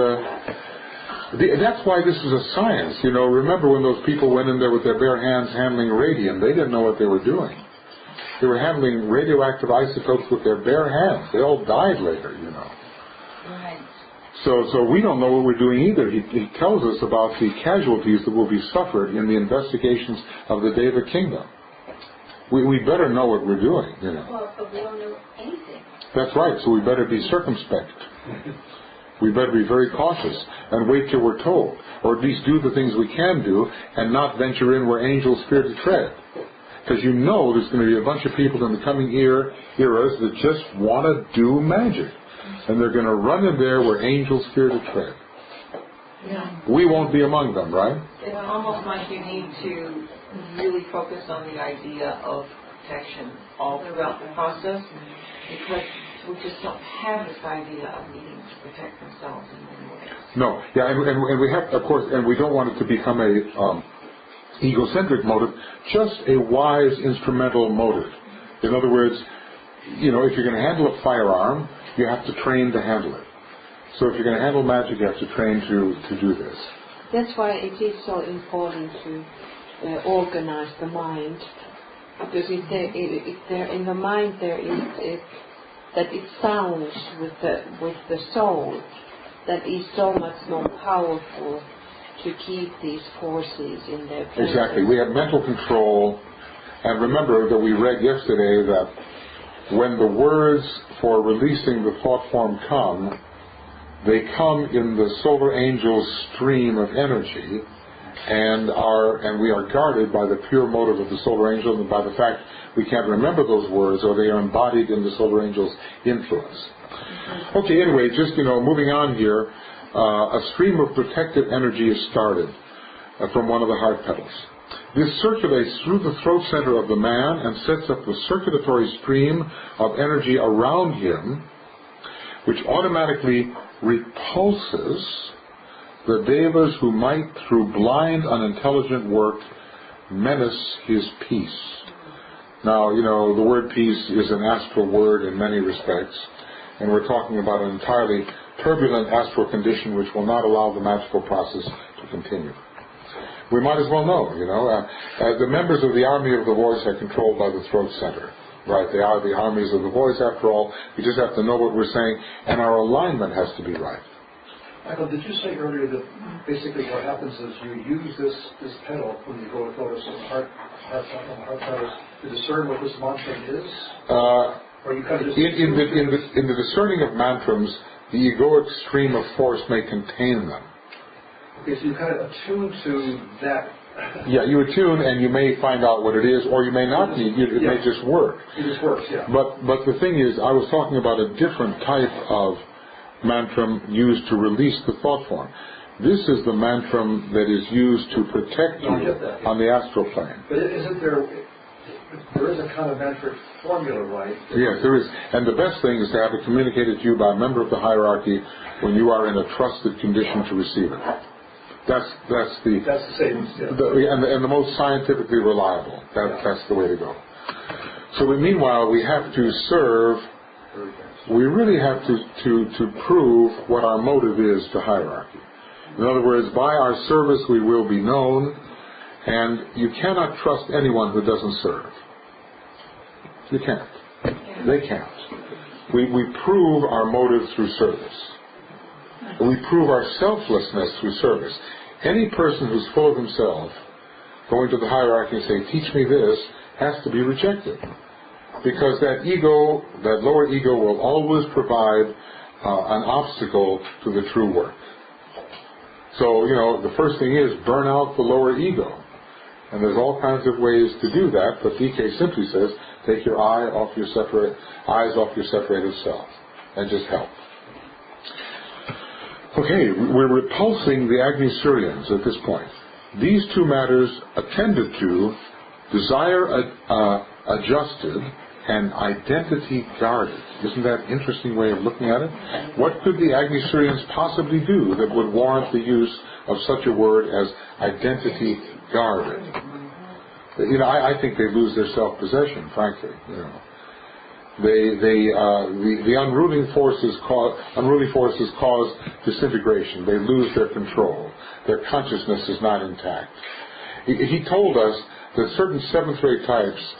A: that's why this is a science, you know. Remember when those people went in there with their bare hands handling radium, they didn't know what they were doing. They were handling radioactive isotopes with their bare hands. They all died later, you know.
C: Right.
A: So we don't know what we're doing either. He tells us about the casualties that will be suffered in the investigations of the Deva kingdom. We better know what we're doing, you know.
C: Well, but we don't know anything.
A: That's right, so we better be circumspect. We better be very cautious and wait till we're told, or at least do the things we can do and not venture in where angels fear to tread. Because you know there's going to be a bunch of people in the coming eras that just want to do magic. And they're going to run in there where angels fear to tread.
D: Yeah.
A: We won't be among them, right?
D: It's almost like you need to really focus on the idea of protection all throughout the process, because we just don't have this idea of needing to protect themselves in many ways.
A: No, yeah, and we have, of course, and we don't want it to become a egocentric motive, just a wise instrumental motive. In other words, you know, if you're going to handle a firearm, you have to train to handle it. So if you're going to handle magic, you have to train to do this.
F: That's why it is so important to organize the mind, because if there in the mind there is that it sounds with the soul, that is so much more powerful to keep these forces in their place.
A: Exactly. We have mental control, and remember that we read yesterday that when the words for releasing the thought form come, they come in the solar angel's stream of energy, and we are guarded by the pure motive of the solar angel and by the fact we can't remember those words, or they are embodied in the solar angel's influence. Okay, anyway, just, you know, moving on here, a stream of protective energy is started from one of the heart petals. This circulates through the throat center of the man and sets up a circulatory stream of energy around him, which automatically repulses the devas who might, through blind, unintelligent work, menace his peace. Now, you know, the word peace is an astral word in many respects, and we're talking about an entirely turbulent astral condition which will not allow the magical process to continue. We might as well know, you know, the members of the army of the voice are controlled by the throat center. Right, they are the armies of the voice after all. We just have to know what we're saying, and our alignment has to be right.
J: Michael, did you say earlier that basically what happens is you use this pedal when you go with Lotus and heart petals to discern what this mantra is? Or you kind of just
A: in the discerning of mantrams, the egoic stream of force may contain them.
J: Okay, so you kind of attune to that.
A: Yeah, you attune and you may find out what it is, or you may not need it. It may just work.
J: It just works, yeah.
A: But the thing is, I was talking about a different type of mantram used to release the thought form. This is the mantram that is used to protect you on the astral plane.
J: But isn't there is a kind of mantric formula, right?
A: Yes, there is. And the best thing is to have it communicated to you by a member of the hierarchy when you are in a trusted condition to receive it. That's the
J: same, yeah.
A: And the most scientifically reliable. That's the way to go. So meanwhile, we have to serve. We really have to prove what our motive is to hierarchy. In other words, by our service we will be known, and you cannot trust anyone who doesn't serve. You can't. They can't. We prove our motive through service. We prove our selflessness through service. Any person who's full of himself, going to the hierarchy and saying, teach me this, has to be rejected. because that ego, that lower ego, will always provide an obstacle to the true work. So, the first thing is burn out the lower ego. And there's all kinds of ways to do that, but DK simply says, take your eyes off your separated self, and just help. Okay, we're repulsing the Agni-Suryans at this point. These two matters attended to, desire adjusted, and identity guarded. Isn't that an interesting way of looking at it? What could the Agni-Suryans possibly do that would warrant the use of such a word as identity guarded? I think they lose their self-possession, frankly. The unruly forces cause disintegration. They lose their control. Their consciousness is not intact. He told us that certain seventh-ray types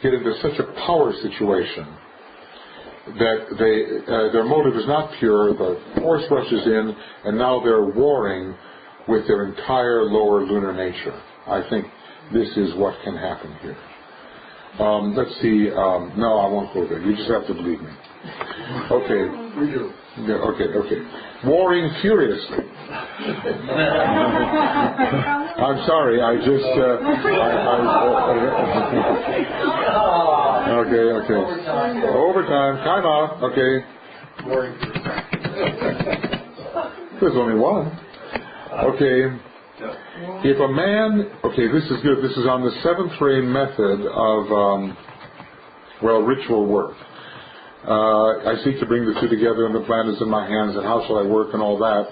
A: get into such a power situation that their motive is not pure, the force rushes in, and now they're warring with their entire lower lunar nature. I think this is what can happen here. Let's see. No, I won't go there. You just have to believe me. Okay.
J: We do.
A: Yeah, okay. Warring furiously. I'm sorry. Okay. Overtime. Time out. Okay. There's only one. Okay. If a man, this is good. This is on the seventh ray method of, ritual work. I seek to bring the two together, and the plan is in my hands, and how shall I work, and all that.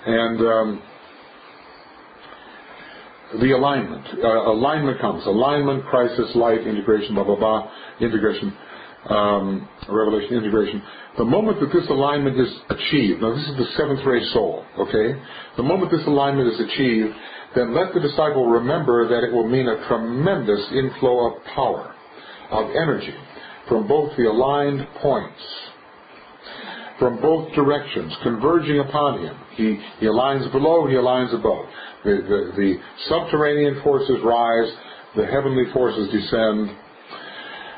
A: And the alignment. Alignment comes. Alignment, crisis, light, integration, blah, blah, blah. Integration, revelation, integration. The moment that this alignment is achieved, now this is the seventh ray soul, okay? The moment this alignment is achieved, then let the disciple remember that it will mean a tremendous inflow of power, of energy, from both the aligned points, from both directions, converging upon him. He aligns below, he aligns above. The subterranean forces rise, the heavenly forces descend.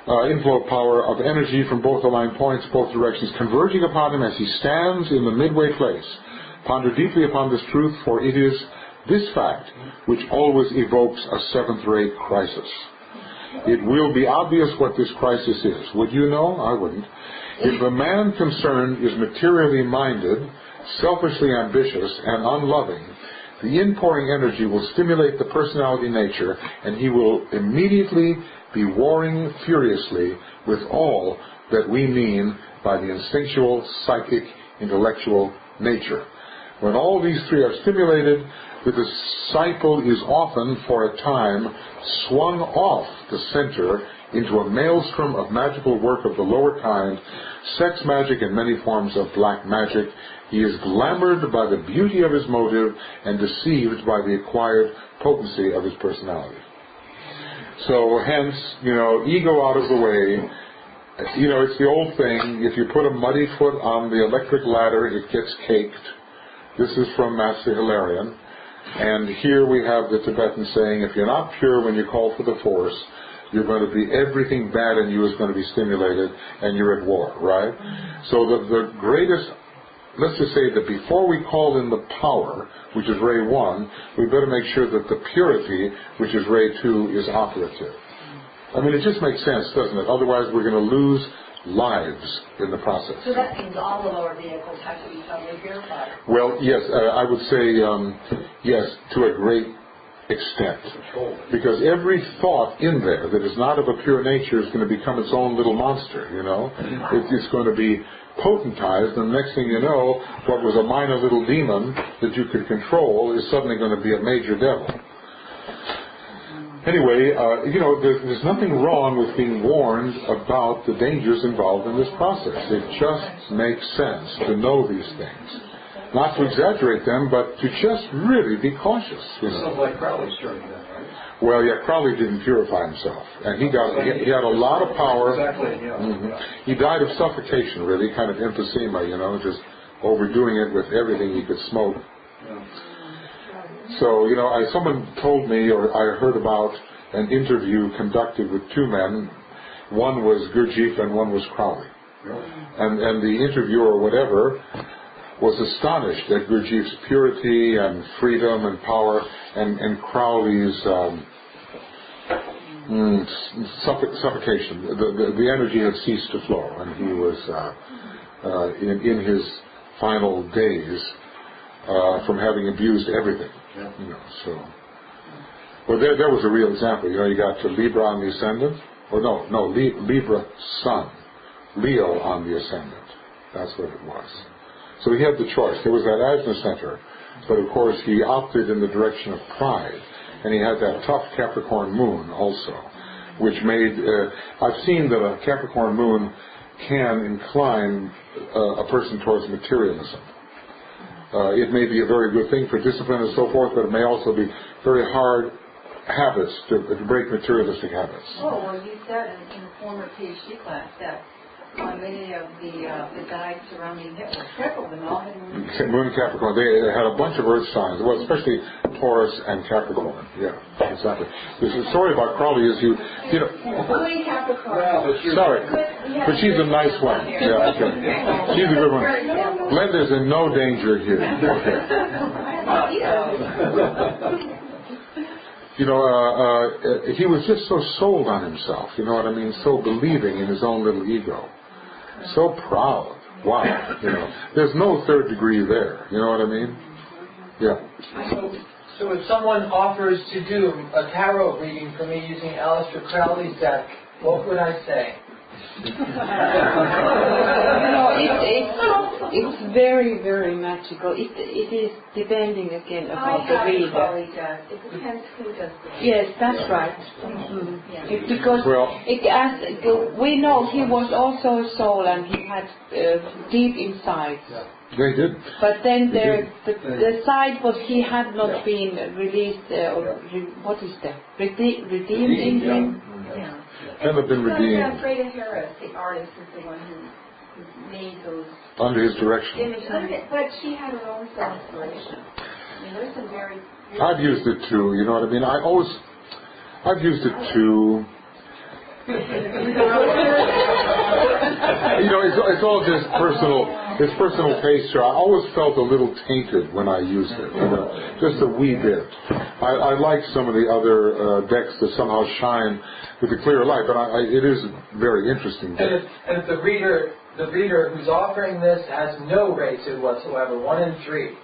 A: Inflow of power of energy from both aligned points, both directions, converging upon him as he stands in the midway place. Ponder deeply upon this truth, for it is this fact which always evokes a seventh-ray crisis. It will be obvious what this crisis is. Would you know? I wouldn't. If the man concerned is materially minded, selfishly ambitious, and unloving, the inpouring energy will stimulate the personality nature, and he will immediately be warring furiously with all that we mean by the instinctual, psychic, intellectual nature. When all these three are stimulated, the disciple is often, for a time, swung off the center into a maelstrom of magical work of the lower kind, sex magic and many forms of black magic. He is glamored by the beauty of his motive and deceived by the acquired potency of his personality. So hence, ego out of the way. It's the old thing, if you put a muddy foot on the electric ladder, it gets caked. This is from Master Hilarion. And here we have the Tibetan saying, if you're not pure when you call for the force, you're going to be, everything bad in you is going to be stimulated, and you're at war, right? So the greatest, let's just say that before we call in the power, which is ray 1, we better make sure that the purity, which is ray 2, is operative. I mean, it just makes sense, doesn't it? Otherwise, we're going to lose lives in the process.
C: So that means all the lower vehicles have to be totally purified.
A: Well, yes, I would say yes, to a great extent. Because every thought in there that is not of a pure nature is going to become its own little monster, It's going to be potentized, and the next thing you know, what was a minor little demon that you could control is suddenly going to be a major devil. Anyway, there's nothing wrong with being warned about the dangers involved in this process. It just makes sense to know these things. Not to exaggerate them, but to just really be cautious.
J: Sounds like Crowley's journey then, right?
A: Well, yeah, Crowley didn't purify himself. And he had a lot of power.
J: Exactly, yeah.
A: Mm-hmm. He died of suffocation, really, kind of emphysema, just overdoing it with everything he could smoke. Yeah. So, someone told me, or I heard about an interview conducted with two men. one was Gurdjieff and one was Crowley. And the interviewer or whatever was astonished at Gurdjieff's purity and freedom and power and Crowley's suffocation. The energy had ceased to flow, and he was in his final days from having abused everything. You know, so. Well, there was a real example. You know, you got Libra on the ascendant, or Libra Sun, Leo on the ascendant. That's what it was. So he had the choice. There was that Ajna center, but of course he opted in the direction of pride, and he had that tough Capricorn moon also, which made. I've seen that a Capricorn moon can incline a person towards materialism. It may be a very good thing for discipline and so forth, but it may also be very hard habits to break materialistic habits.
C: Oh, well, you said in a former PhD class that many of the guys surrounding Hitler, several of them all had
A: Moon and Capricorn. They had a bunch of earth signs, well, especially Taurus and Capricorn. Yeah, exactly. There's a story about Crowley is you know.
C: Moon and Capricorn.
A: Sorry, but she's a nice one. Yeah, okay. She's a good one. Glenda's in no danger here. Okay. You know, he was just so sold on himself, you know what I mean? So believing in his own little ego. So proud. Wow. You know, there's no third degree there. You know what I mean? Yeah.
E: So if someone offers to do a tarot reading for me using Aleister Crowley's deck, what would I say?
F: It's very, very magical. It is depending again about the reader.
C: It depends who does it.
F: Yes, that's right. Mm-hmm. Because we know he was also a soul and he had deep insights.
A: They did.
F: But then the side was he had not been released, what is that? Redeemed in him?
C: Yeah.
A: Haven't been redeemed.
C: Freda Harris, the artist, is the one who made those
A: under his direction.
C: images. But she had her own self-inspiration. I mean, there's some very...
A: I've used it too, you know what I mean? I've used it too. You know, it's all just personal. It's personal taste. I always felt a little tainted when I used it, you know, just a wee bit. I like some of the other decks that somehow shine with a clearer light, but it is very interesting.
E: And if the reader who's offering this has no rated whatsoever, 1 in 3.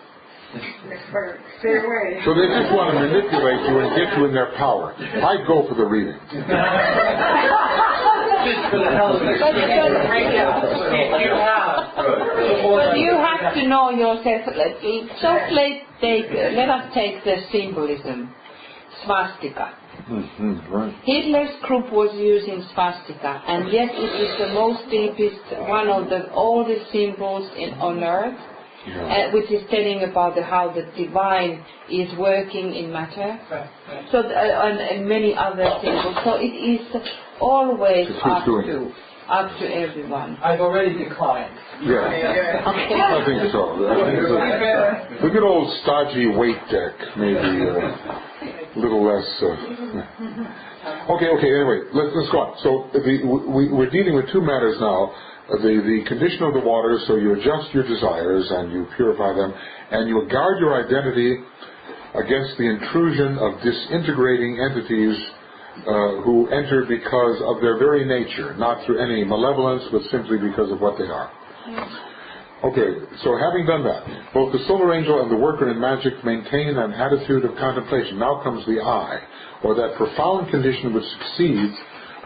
I: Stay away.
A: So they just want to manipulate you and get you in their power. I go for the reading.
E: Just for the hell of it.
F: You have to know yourself. Let us take the symbolism. Swastika.
A: Right.
F: Hitler's group was using swastika, and yes, it is the most deepest, one of the oldest symbols on earth. Yeah. Which is telling about how the divine is working in matter. Right. So and many other symbols. So it is always up to everyone.
E: I've already declined.
A: Yeah. I think so. The good old stodgy weight deck, maybe a little less. Okay. Anyway, let's go on. So we're dealing with two matters now. The condition of the waters, so you adjust your desires and you purify them, and you guard your identity against the intrusion of disintegrating entities who enter because of their very nature, not through any malevolence, but simply because of what they are. Okay, so having done that, both the solar angel and the worker in magic maintain an attitude of contemplation. Now comes the I, or that profound condition which succeeds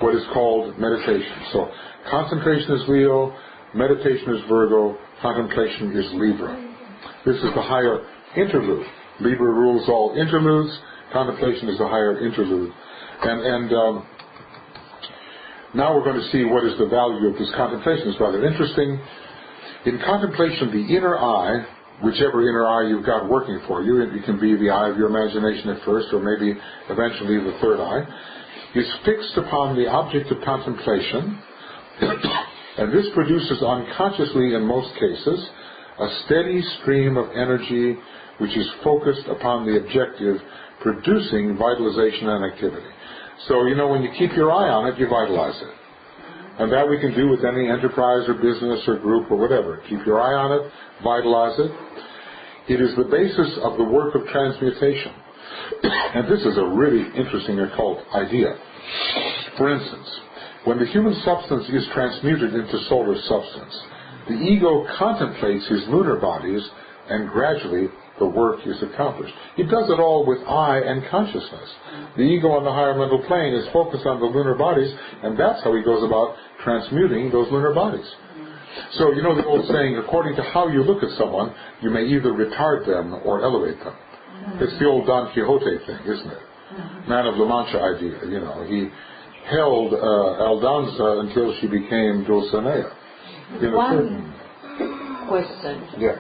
A: what is called meditation. So concentration is Leo, meditation is Virgo, contemplation is Libra. This is the higher interlude. Libra rules all interludes, contemplation is the higher interlude. And now we're going to see what is the value of this contemplation. It's rather interesting. In contemplation, the inner eye, whichever inner eye you've got working for you, it can be the eye of your imagination at first, or maybe eventually the third eye, is fixed upon the object of contemplation, and this produces unconsciously in most cases a steady stream of energy which is focused upon the objective, producing vitalization and activity. So, you know, when you keep your eye on it, you vitalize it. And that we can do with any enterprise or business or group or whatever. Keep your eye on it, vitalize it. It is the basis of the work of transmutation. And this is a really interesting occult idea. For instance, when the human substance is transmuted into solar substance, the ego contemplates his lunar bodies, and gradually the work is accomplished. He does it all with I and consciousness. The ego on the higher mental plane is focused on the lunar bodies, and that's how he goes about transmuting those lunar bodies. So, you know the old saying, according to how you look at someone, you may either retard them or elevate them. It's the old Don Quixote thing, isn't it? Man of La Mancha idea, you know. He held Aldonza until she became Dulcinea.
F: One question.
A: Yeah.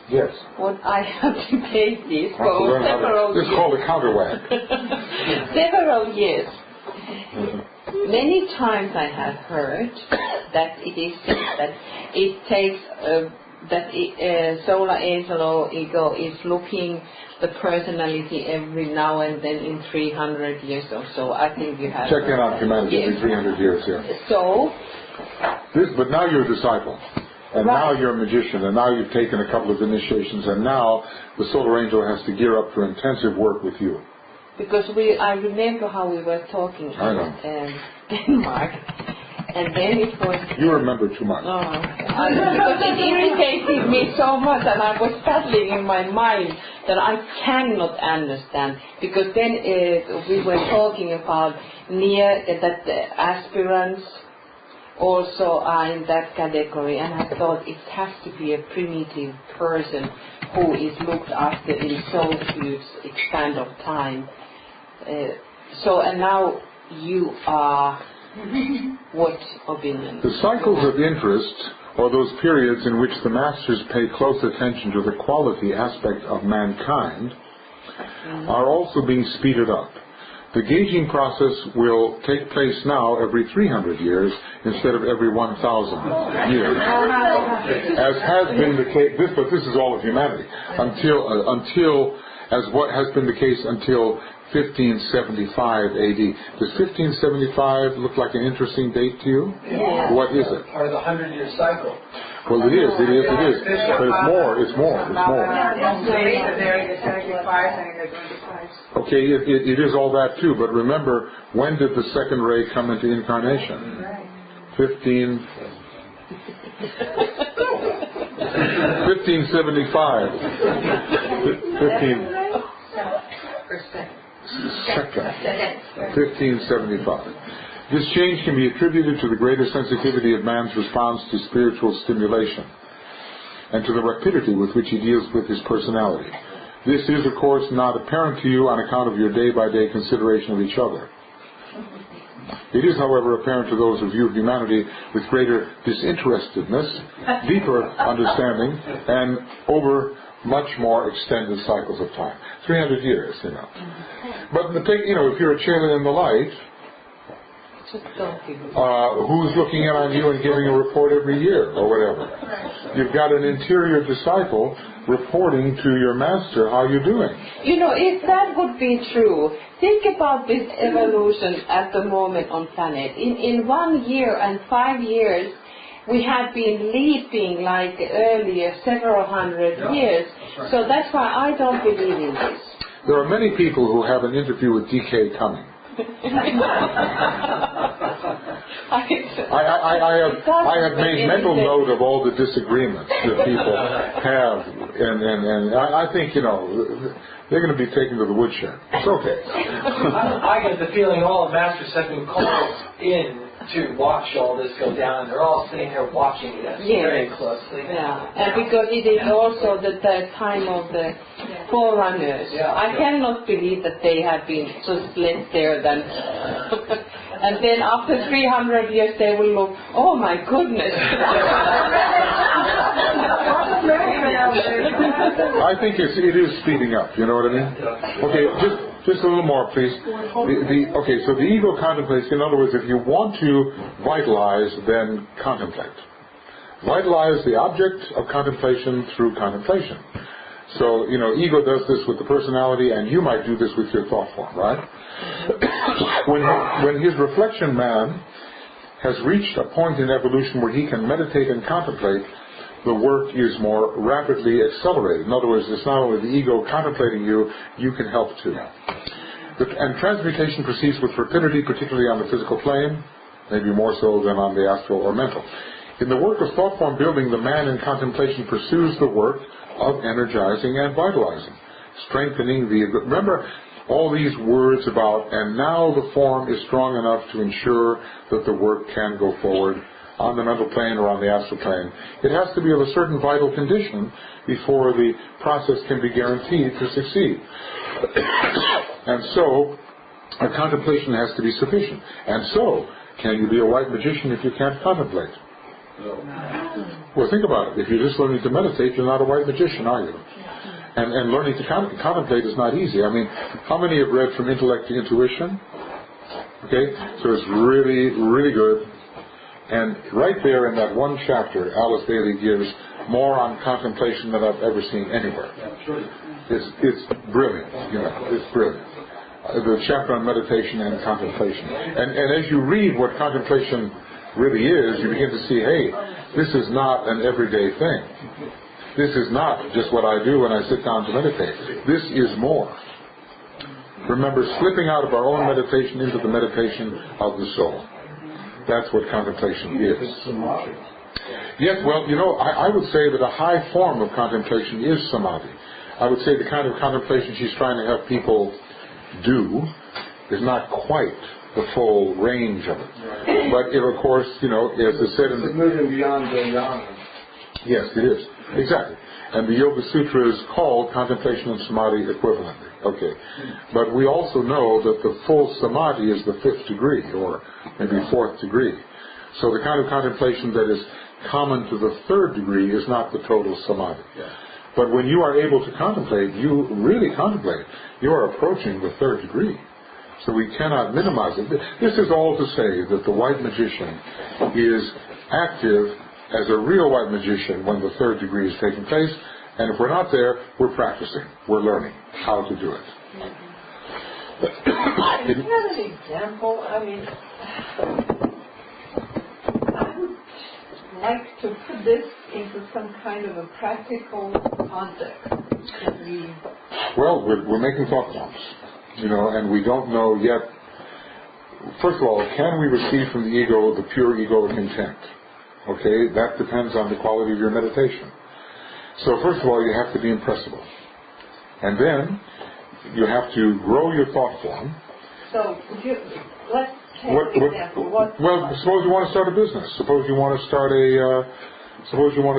A: Yes.
F: What I have debated for several years.
A: This is called a counterwag.
F: Several years. Many times I have heard that it is said that it takes solar angel or ego is looking the personality every now and then in 300 years or so. I think you have...
A: Check in on humanity every 300 years, yeah.
F: So...
A: But now you're a disciple. And now you're a magician, and now you've taken a couple of initiations, and now the solar angel has to gear up for intensive work with you.
F: Because I remember how we were talking in Denmark, and then it was...
A: You remember too much.
F: Because it irritated me so much, and I was battling in my mind that I cannot understand. Because then we were talking about that the aspirants also are in that category, and I thought it has to be a primitive person who is looked after in so huge span of time. And now you are what opinion?
A: The cycles of interest, or those periods in which the masters pay close attention to the quality aspect of mankind, are also being speeded up. The gauging process will take place now every 300 years instead of every 1,000 years, as has been the case. But this is all of humanity as what has been the case until 1575 AD. Does 1575 look like an interesting date to you?
E: Yeah.
A: What is it?
E: Or the 100-year cycle.
A: Well, it is. But it's more. Okay, it is all that too, but remember, when did the second ray come into incarnation? 1575. 1575. This change can be attributed to the greater sensitivity of man's response to spiritual stimulation and to the rapidity with which he deals with his personality. This is, of course, not apparent to you on account of your day-by-day consideration of each other. It is, however, apparent to those who view humanity with greater disinterestedness, deeper understanding, and over much more extended cycles of time. 300 years, you know. But if you're a chela in the light, who's looking in on you and giving a report every year or whatever? You've got an interior disciple reporting to your master how you're doing.
F: If that would be true, think about this evolution at the moment on planet. In 1 year and 5 years, we have been leaping like earlier several hundred years. So that's why I don't believe in this.
A: There are many people who have an interview with DK coming. I have made mental note of all the disagreements that people have, and I think they're going to be taken to the woodshed. It's okay.
E: I get the feeling all the masters have been called in to watch all this go down, and they're all sitting here watching it very closely.
F: Yeah, and because it is also the time of the forerunners. I cannot believe that they have been just left there then. And then after 300 years they will look, oh my goodness.
A: I think it is speeding up, you know what I mean? Okay, just a little more, please. So the ego contemplates. In other words, if you want to vitalize, then contemplate. Vitalize the object of contemplation through contemplation. So, ego does this with the personality, and you might do this with your thought form, right? When his reflection man has reached a point in evolution where he can meditate and contemplate, the work is more rapidly accelerated. In other words, it's not only the ego contemplating you, you can help too. And transmutation proceeds with rapidity, particularly on the physical plane, maybe more so than on the astral or mental. In the work of thought form building, the man in contemplation pursues the work of energizing and vitalizing, strengthening the... Remember all these words about, and now the form is strong enough to ensure that the work can go forward on the mental plane or on the astral plane. It has to be of a certain vital condition before the process can be guaranteed to succeed. And so, a contemplation has to be sufficient. And so, can you be a white magician if you can't contemplate? No. Well, think about it. If you're just learning to meditate, you're not a white magician, are you? And learning to contemplate is not easy. I mean, how many have read From Intellect to Intuition? Okay, so it's really, really good. And right there in that one chapter, Alice Bailey gives more on contemplation than I've ever seen anywhere. It's brilliant, you know, it's brilliant. The chapter on meditation and contemplation. And as you read what contemplation really is, you begin to see, hey, this is not an everyday thing. This is not just what I do when I sit down to meditate. This is more. Remember, slipping out of our own meditation into the meditation of the soul. That's what contemplation is. Yes, well, you know, I would say that a high form of contemplation is samadhi. I would say the kind of contemplation she's trying to have people do is not quite the full range of it. But, of course, you know, as I said in the...
G: moving beyond the jhana.
A: Yes, it is. Exactly. And the Yoga Sutra is called contemplation and samadhi equivalently. Okay. But we also know that the full samadhi is the 5th degree, or maybe 4th degree. So the kind of contemplation that is common to the 3rd degree is not the total samadhi. Yeah. But when you are able to contemplate, you really contemplate, you are approaching the 3rd degree. So we cannot minimize it. This is all to say that the white magician is active as a real white magician when the 3rd degree is taking place, and if we're not there, we're practicing, we're learning how to do it.
H: Is that an example? I mean, I would like to put this into some kind of a practical context.
A: Well, we're making thought forms, you know, and we don't know yet. First of all, can we receive from the ego the pure egoic intent? Okay, that depends on the quality of your meditation. So first of all, you have to be impressible. And then, you have to grow your thought form.
H: So, let's take an example.
A: Well, suppose you want to start a business. Suppose you want to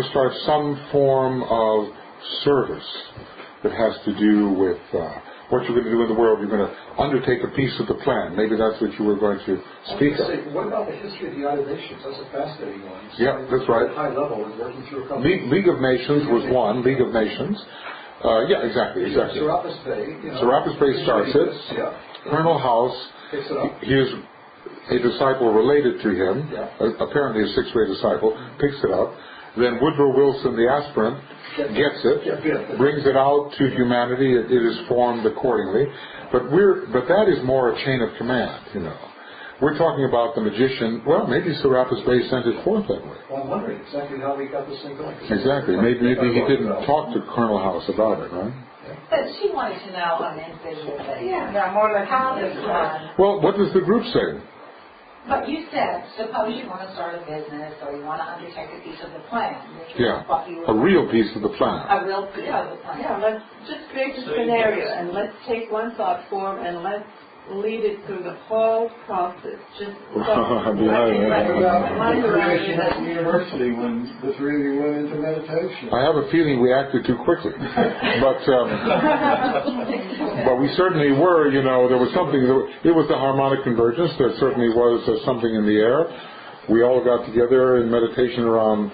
A: start some form of service that has to do with what you're going to do in the world. You're going to undertake a piece of the plan. Maybe that's what you were going to speak of.
J: What about the history of the United Nations? That's a fascinating one.
A: Yeah, that's right.
J: High level and working through a couple.
A: League of Nations was one. League of Nations. Yeah, exactly.
J: Serapis Bey.
A: Serapis Bey starts it.
J: Yeah.
A: Colonel House.
J: Picks it up.
A: He is a disciple related to him. Yeah. Apparently a 6th-grade disciple. Picks it up. Then Woodrow Wilson, the aspirant, gets it, brings it out to humanity. It is formed accordingly. But that is more a chain of command, you know. We're talking about the magician. Well, maybe Serapis Bey sent it forth that way.
J: Well, I'm wondering exactly how we got this thing going.
A: Exactly. Maybe he didn't talk to Colonel House about it, right?
C: But she wanted to know on an individual basis.
I: Yeah, more like
C: how this one.
A: Well, what does the group say?
C: But you said, suppose you want to start a business or you want to undertake a piece of the plan.
A: Yeah, a real piece of the plan.
C: A real piece of the plan.
H: Yeah, let's just create a scenario and let's take one thought form and let's lead it through the whole process. Just
G: university when the 3 of you went into meditation.
A: I have a feeling we acted too quickly, but we certainly were. You know, there was something. It was the harmonic convergence. There certainly was something in the air. We all got together in meditation around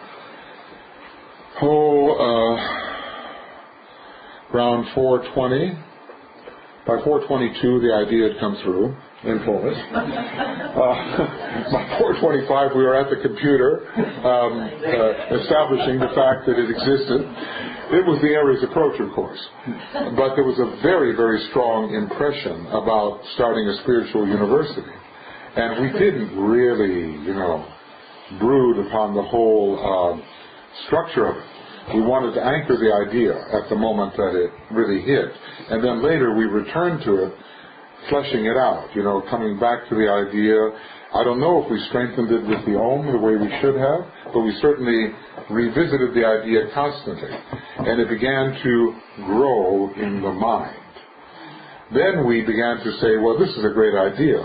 A: around 4:20. By 4:22, the idea had come through in fullness. By 4:25, we were at the computer establishing the fact that it existed. It was the Aries approach, of course. But there was a very, very strong impression about starting a spiritual university. And we didn't really, brood upon the whole structure of it. We wanted to anchor the idea at the moment that it really hit. And then later we returned to it, fleshing it out, coming back to the idea. I don't know if we strengthened it with the Om the way we should have, but we certainly revisited the idea constantly. And it began to grow in the mind. Then we began to say, well, this is a great idea.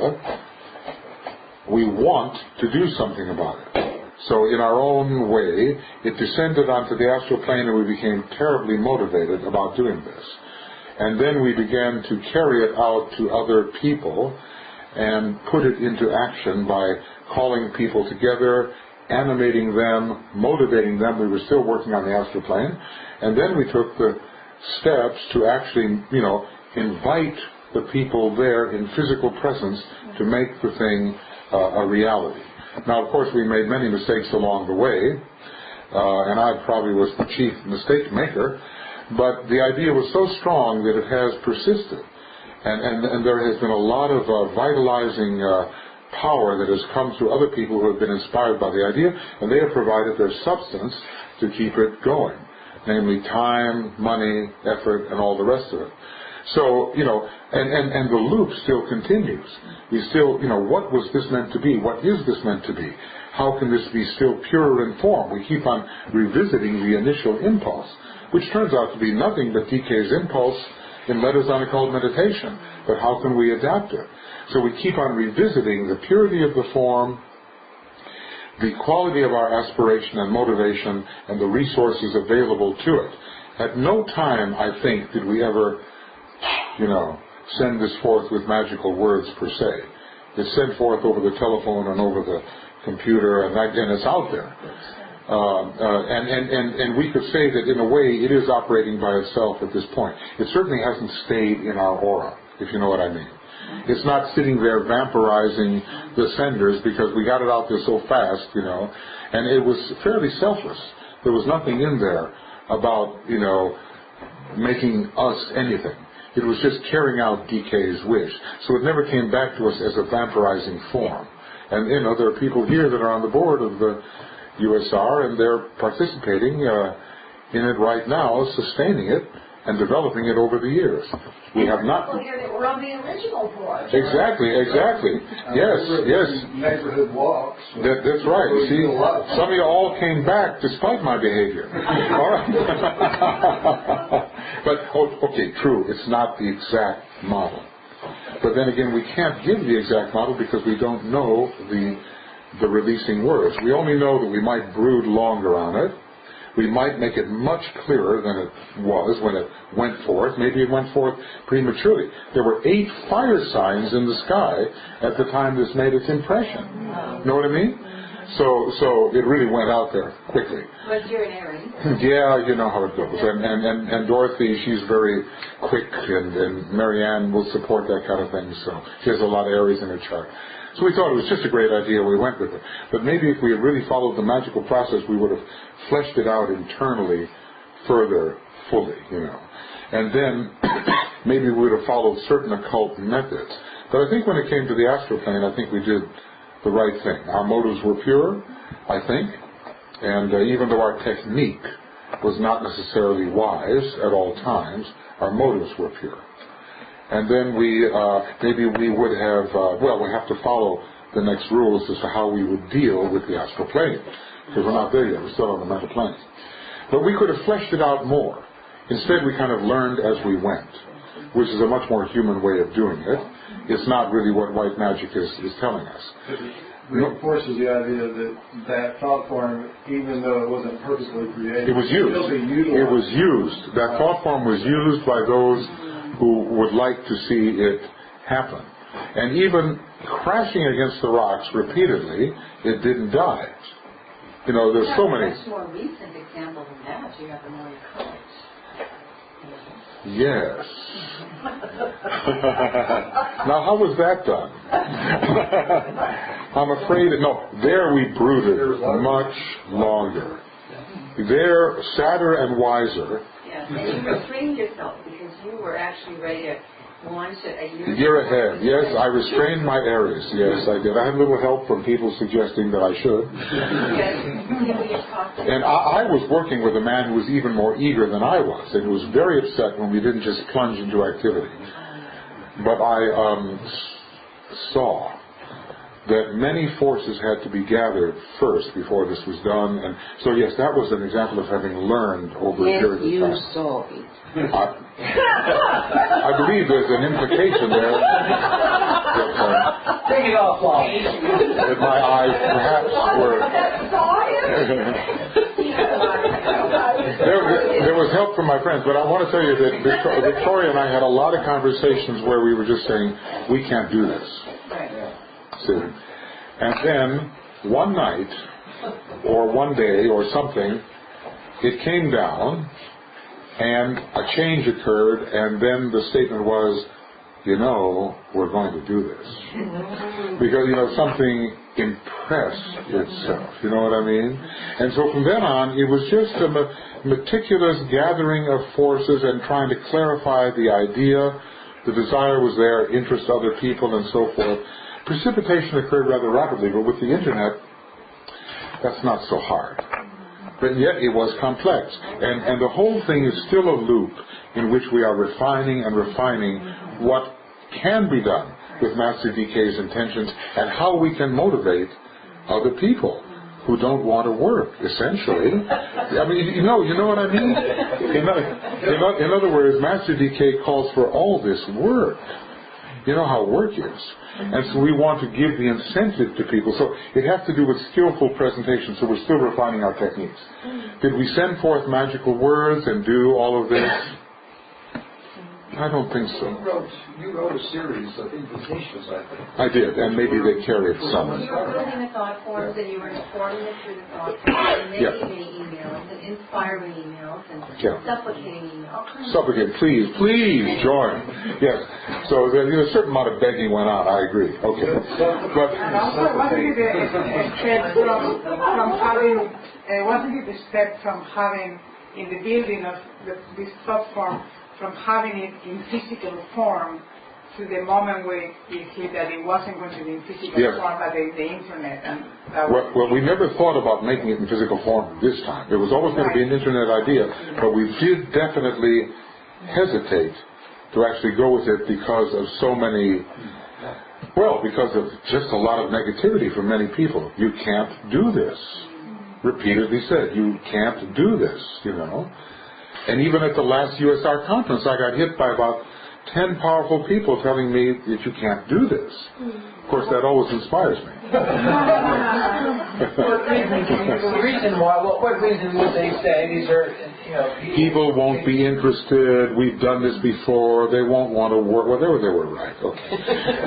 A: We want to do something about it. So in our own way, it descended onto the astral plane and we became terribly motivated about doing this. And then we began to carry it out to other people and put it into action by calling people together, animating them, motivating them. We were still working on the astral plane. And then we took the steps to actually, invite the people there in physical presence to make the thing a reality. Now, of course, we made many mistakes along the way, and I probably was the chief mistake maker, but the idea was so strong that it has persisted. And there has been a lot of vitalizing power that has come through other people who have been inspired by the idea, and they have provided their substance to keep it going, namely time, money, effort, and all the rest of it. So, and the loop still continues. We still, what was this meant to be? What is this meant to be? How can this be still pure in form? We keep on revisiting the initial impulse, which turns out to be nothing but DK's impulse in Letters on Occult Meditation. But how can we adapt it? So we keep on revisiting the purity of the form, the quality of our aspiration and motivation, and the resources available to it. At no time, I think, did we ever send this forth with magical words per se. It's sent forth over the telephone and over the computer, and it's out there. And we could say that in a way it is operating by itself at this point. It certainly hasn't stayed in our aura, if you know what I mean. It's not sitting there vampirizing the senders because we got it out there so fast, and it was fairly selfless. There was nothing in there about, making us anything. It was just carrying out DK's wish. So it never came back to us as a vampirizing form. And, there are people here that are on the board of the USR, and they're participating in it right now, sustaining it and developing it over the years. We have not...
C: People here that were on the original board.
A: Exactly. Yes.
G: Neighborhood walks.
A: That's right. See, some of you all came back despite my behavior. All right. But, okay, true, it's not the exact model. But then again, we can't give the exact model because we don't know the releasing words. We only know that we might brood longer on it. We might make it much clearer than it was when it went forth. Maybe it went forth prematurely. There were 8 fire signs in the sky at the time this made its impression. Know what I mean? So it really went out there quickly.
C: But you're an Aries.
A: Yeah, you know how it goes. And Dorothy, she's very quick, and Marianne will support that kind of thing. So she has a lot of Aries in her chart. So we thought it was just a great idea. We went with it. But maybe if we had really followed the magical process, we would have fleshed it out internally further, fully, And then maybe we would have followed certain occult methods. But I think when it came to the astral plane, I think we did the right thing. Our motives were pure, I think. And even though our technique was not necessarily wise at all times, our motives were pure. And then maybe we would have, we have to follow the next rules as to how we would deal with the astral plane. Because we're not there yet, we're still on the mental plane. But we could have fleshed it out more. Instead, we kind of learned as we went, which is a much more human way of doing it. It's not really what white magic is telling us.
G: It reinforces the idea that thought form, even though it wasn't purposely created,
A: it was used. It was used. That thought form was used by those who would like to see it happen. And even crashing against the rocks repeatedly, it didn't die. There's so many.
C: Much more recent example than that. You have the more courage.
A: Yes. Now, how was that done? I'm afraid, there we brooded much longer. There, sadder and wiser.
C: Yes, and you restrained yourself because you were actually ready to launch it a
A: A year ahead, yes, I restrained my Aries, yes, I did. I had a little help from people suggesting that I should. And I was working with a man who was even more eager than I was, and who was very upset when we didn't just plunge into activity. But I saw that many forces had to be gathered first before this was done, and so yes, that was an example of having learned over a period of time.
F: Yes, you saw it.
A: I believe there's an implication there
E: Take it offline.
A: that my eyes perhaps were... there was help from my friends, but I want to tell you that Victoria and I had a lot of conversations where we were just saying, we can't do this. See? And then one night, or one day, or something, it came down, and a change occurred, and then the statement was, we're going to do this. Because, something impressed itself, you know what I mean? And so from then on, it was just a meticulous gathering of forces and trying to clarify the idea. The desire was there, interest other people, and so forth. Precipitation occurred rather rapidly, but with the Internet, that's not so hard. But yet it was complex. And the whole thing is still a loop in which we are refining and refining what can be done with Master DK's intentions and how we can motivate other people who don't want to work, essentially. I mean, you know what I mean? In other words, Master DK calls for all this work. You know how work is. And so we want to give the incentive to people. So it has to do with skillful presentation. So we're still refining our techniques. Did we send forth magical words and do all of this? I don't think so.
J: You wrote a series of invitations, I think.
A: I did, and maybe they carried some.
C: You were building the thought forms, and you were informing it through the thought forms, and making many emails, and inspiring emails, and supplicating emails.
A: Supplicate, please join. Yes. So there's a certain amount of begging went on. I agree. Okay. But
I: and also, wasn't it a step from having? Wasn't it a step from having in the building of this thought form? From having it in physical form to the moment where it hit that it wasn't going to be in physical form, but the Internet. And
A: well, we never thought about making it in physical form this time. It was always going to be an Internet idea, but we did definitely hesitate to actually go with it because of so many, because of just a lot of negativity from many people. You can't do this. Repeatedly said, you can't do this, And even at the last USR conference, I got hit by about 10 powerful people telling me that you can't do this. Of course, that always inspires me.
E: What reason would they say? These are,
A: people won't be interested. We've done this before. They won't want to work. Well, they were right. Okay,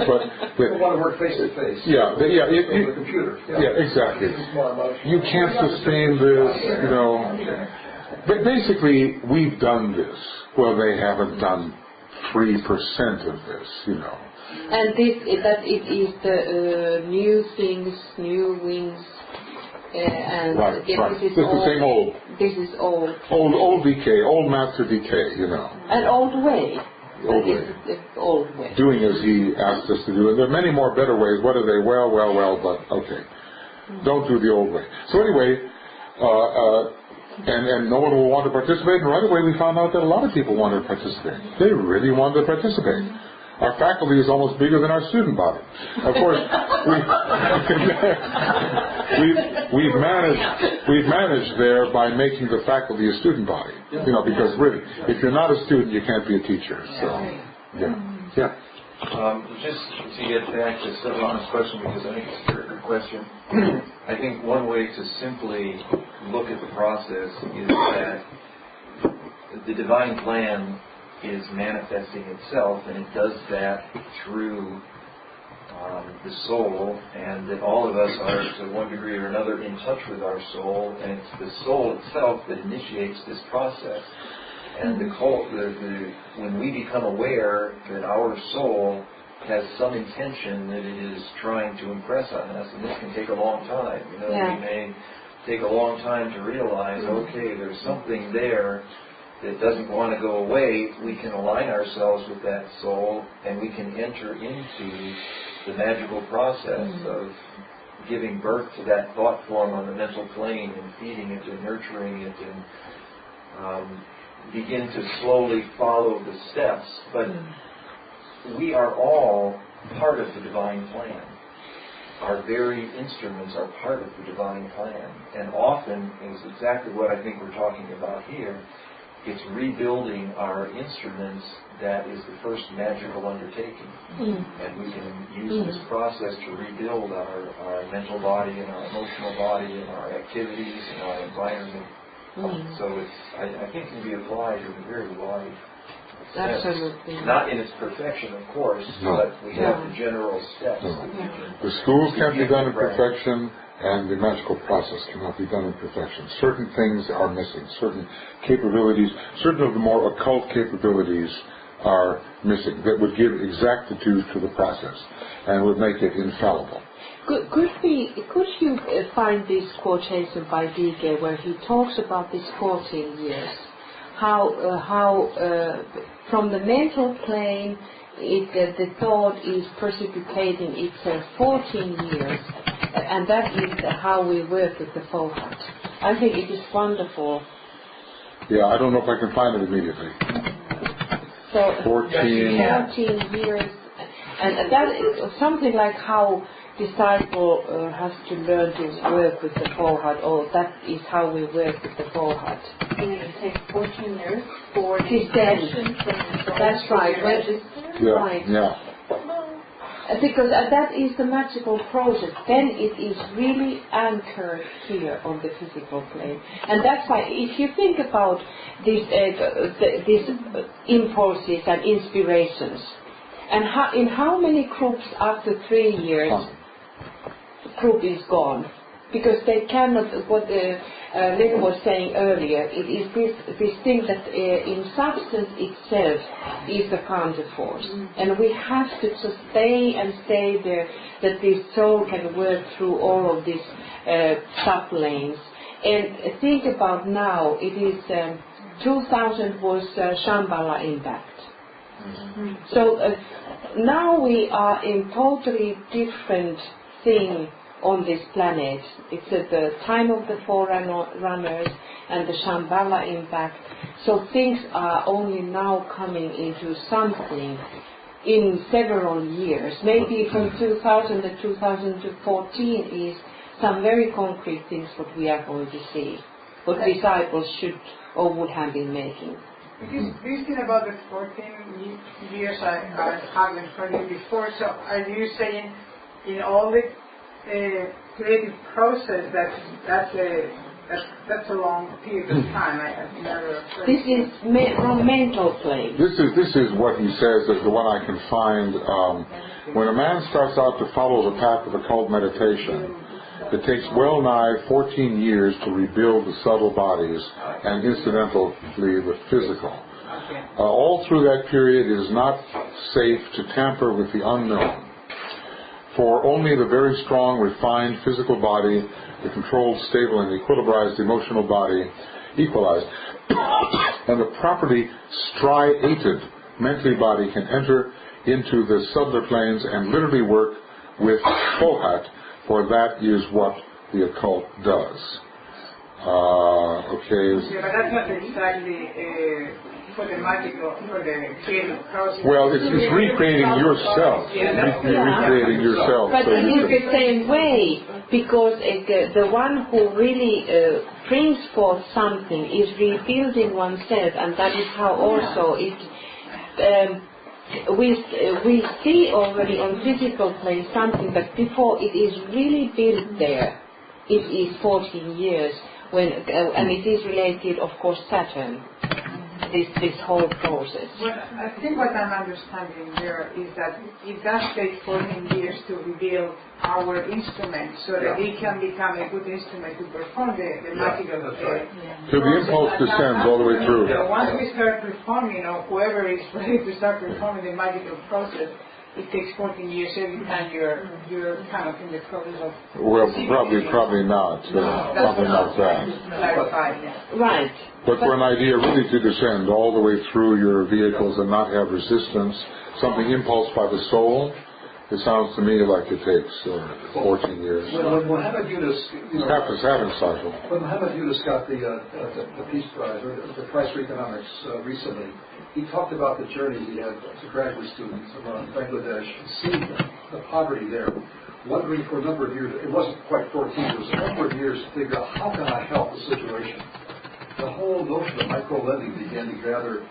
A: but
J: they want to work face to face.
A: Yeah,
J: with a computer.
A: Yeah, exactly. You can't sustain this. But basically, we've done this. Well, they haven't done 3% of this,
F: And it is the new things, new wings, and
A: right.
F: This is
A: the same old.
F: This is old.
A: Old decay, old master decay,
F: An old way.
A: Old way. Doing as he asked us to do. And there are many more better ways. What are they? Well, but okay. Don't do the old way. So anyway, and no one will want to participate, and right away we found out that a lot of people wanted to participate. They really wanted to participate. Our faculty is almost bigger than our student body. Of course, we've managed there by making the faculty a student body. Because really, if you're not a student, you can't be a teacher. So, yeah.
B: Just to get back to Sylvana's question, because I think it's a very good question. I think one way to simply look at the process is that the divine plan is manifesting itself, and it does that through the soul, and that all of us are, to one degree or another, in touch with our soul, and it's the soul itself that initiates this process. And when we become aware that our soul has some intention that it is trying to impress on us, and this can take a long time. We may take a long time to realize, okay, there's something there that doesn't want to go away, we can align ourselves with that soul, and we can enter into the magical process of giving birth to that thought form on the mental plane and feeding it and nurturing it and begin to slowly follow the steps. But we are all part of the divine plan. Our very instruments are part of the divine plan. And often, is exactly what I think we're talking about here, it's rebuilding our instruments that is the first magical undertaking. And we can use this process to rebuild our mental body and our emotional body and our activities and our environment. So I think it can be applied in a very wide sense.
F: Absolutely.
B: Not in its perfection, of course, but we have the general steps.
A: The schools can't be done in perfection, and the magical process cannot be done in perfection. Certain things are missing. Certain capabilities, certain of the more occult capabilities are missing that would give exactitude to the process and would make it infallible.
F: Could you find this quotation by D.K. where he talks about these 14 years? How from the mental plane, the thought is precipitating itself 14 years, and that is how we work with the fohat. I think it is wonderful.
A: Yeah, I don't know if I can find it immediately.
F: So
A: 14
F: years, and that is something like how disciple has to learn to work with the fohat, or that is how we work with the fohat.
H: It takes 14 years for
F: He said, that's right.
A: Yeah.
F: Because that is the magical process. Then it is really anchored here on the physical plane, and that's why if you think about these impulses and inspirations, and in how many groups after 3 years group is gone, because they cannot. What Lynn was saying earlier, it is this thing that in substance itself is the counter force, and we have to just stay there, that this soul can work through all of these sub-lanes. And think about now, it is 2000 was Shambhala impact. So now we are in totally different thing on this planet. It's at the time of the forerunners and the Shambhala impact. So things are only now coming into something in several years. Maybe from 2000 to 2014 is some very concrete things what we are going to see, what disciples should or would have been making.
I: This thing about the 14 years I haven't heard it before, so are you saying in all the creative process that's a long period of time? I've never heard
F: this is from mental plane.
A: This is what he says, is the one I can find. When a man starts out to follow the path of occult meditation, it takes well nigh 14 years to rebuild the subtle bodies and incidentally the physical. All through that period it is not safe to tamper with the unknown. For only the very strong, refined physical body, the controlled, stable, and equilibrized emotional body, equalized, and the properly striated mentally body can enter into the subtler planes and literally work with fohat, for that is what the occult does. Okay.
I: Yeah, but that's not exactly for the magical, for the creative process.
A: Well, it's recreating yourself. Recreating yourself.
F: But it is the same way, because the one who really brings forth something is rebuilding oneself, and that is how also it. We see already on physical plane something that before it is really built there, it is 14 years when, and it is related, of course, Saturn. This whole process.
I: Well, I think what I'm understanding there is that it does take 14 years to rebuild our instrument so that it can become a good instrument to perform the magical process.
A: So the impulse descends all the way through.
I: Once we start performing, or whoever is ready to start performing the magical process, it takes 14 years every time you're kind of in the process of...
A: Well, probably not. Probably not that.
I: Clarified, yeah.
F: Right.
A: But for an idea really to descend all the way through your vehicles and not have resistance, something impulsed by the soul, it sounds to me like it takes 14 years.
J: When Mohammed Yunus,
A: Having cycle.
J: When Mohammed Yunus got the Peace Prize, or the Prize for Economics recently, he talked about the journey he had to graduate students around Bangladesh and seeing the poverty there, wondering for a number of years, it wasn't quite 14, it was a number of years to figure out how can I help the situation. The whole notion of micro-lending began to gather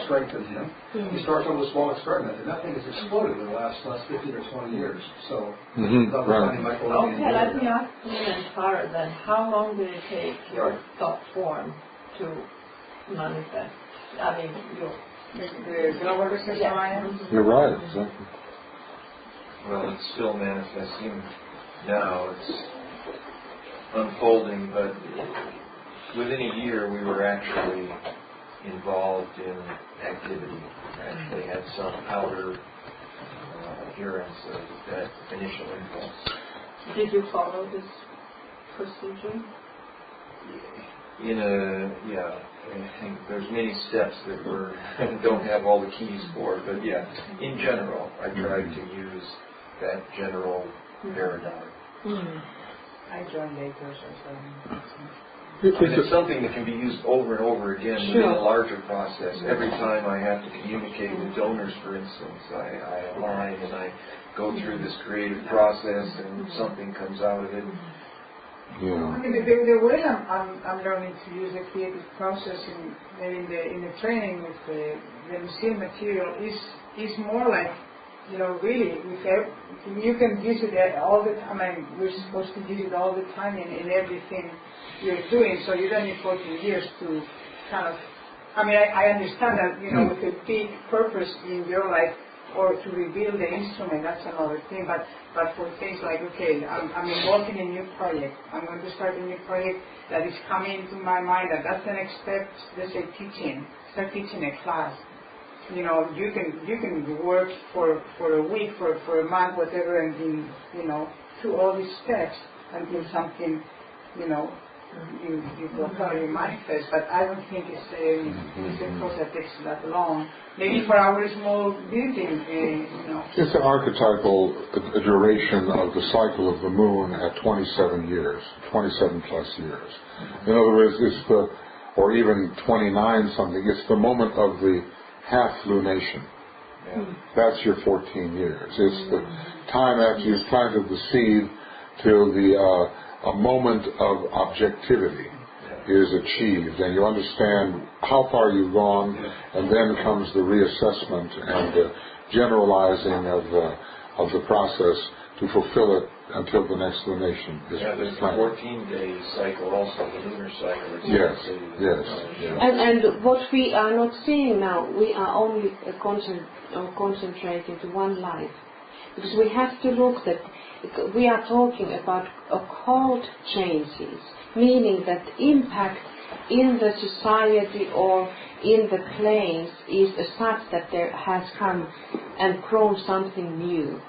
J: strength in him. He starts with a small experiment, and that thing has exploded in the last 15 or 20 years. So, micro-lending.
H: Okay, let me ask you and Tara then, how long did it take your thought form to manifest? I mean,
I: The global research alliance?
A: You're right, exactly.
B: Well, it's still manifesting now. It's unfolding, but within a year we were actually involved in activity. Actually had some outer appearance of that initial impulse.
H: Did you follow this procedure?
B: I think there's many steps that don't have all the keys for, but yeah, in general, I tried to use that general paradigm.
I: I joined later, so...
B: And it's something that can be used over and over again within a larger process. Every time I have to communicate with donors, for instance, I align and I go through this creative process and something comes out of it.
A: Yeah.
I: I mean, the way I'm learning to use the creative process in the training with the Lucille material is more like, really, you can use it all the time. I mean, we're supposed to use it all the time in everything you're doing, so you don't need 14 years to kind of, I understand that, with a big purpose in your life, or to reveal the instrument, that's another thing, but for things like, okay, I'm involved in a new project, I'm going to start a new project that is coming to my mind, that's the next step, let's say teaching, start teaching a class. You can work for a week, for a month, whatever, and through all these steps until something, you properly manifest. But I don't think it's a process that takes that long. Maybe for our small building,
A: It's an archetypal duration of the cycle of the moon at 27 years, 27 plus years. In other words, or even 29 something, it's the moment of the half lunation. That's your 14 years. It's the time after you've planted the seed till a moment of objectivity is achieved, and you understand how far you've gone, and then comes the reassessment and the generalizing of the process to fulfill it until the next lunation is
B: there's
A: planned.
B: the 14-day cycle, also the lunar cycle.
A: Yes.
F: And what we are not seeing now, we are only concentrating to one life. Because we have to look that we are talking about occult changes, meaning that impact in the society or in the planes is such that there has come and grown something new.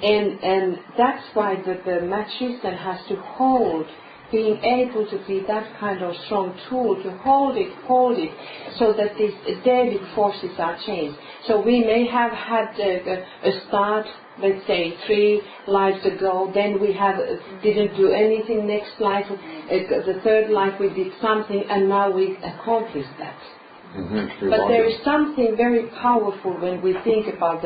F: And that's why the magician has to hold, being able to be that kind of strong tool to hold it, so that these David forces are changed. So we may have had a start, let's say 3 lives ago, then we didn't do anything next life, the third life we did something, and now we accomplished that. But there is something very powerful when we think about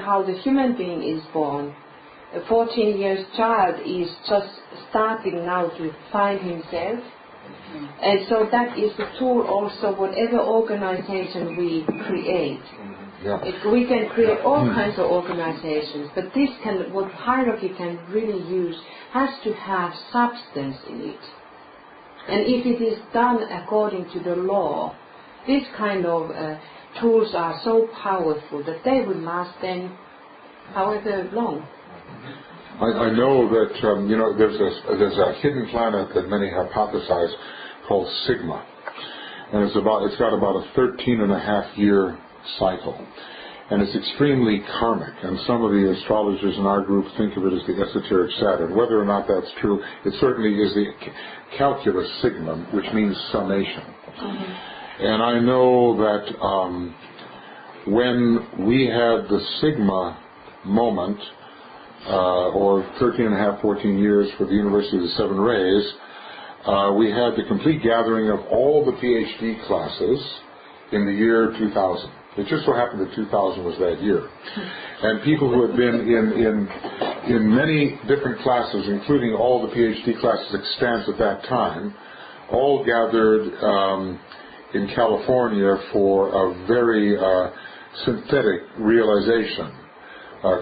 F: how the human being is born. A 14-year child is just starting now to find himself. And so that is the tool also, whatever organization we create. We can create all kinds of organizations, but what hierarchy can really use has to have substance in it. And if it is done according to the law, this kind of tools are so powerful that they will last then however long.
A: I know that there's a hidden planet that many hypothesize called Sigma, and it's got about a 13.5-year cycle. And it's extremely karmic, and some of the astrologers in our group think of it as the esoteric Saturn. Whether or not that's true, it certainly is the calculus signum, which means summation. And I know that when we had the sigma moment, or 13 and a half, 14 years for the University of the Seven Rays, we had the complete gathering of all the PhD classes in the year 2000. It just so happened that 2000 was that year. And people who had been in many different classes, including all the PhD classes extant at that time, all gathered in California for a very synthetic realization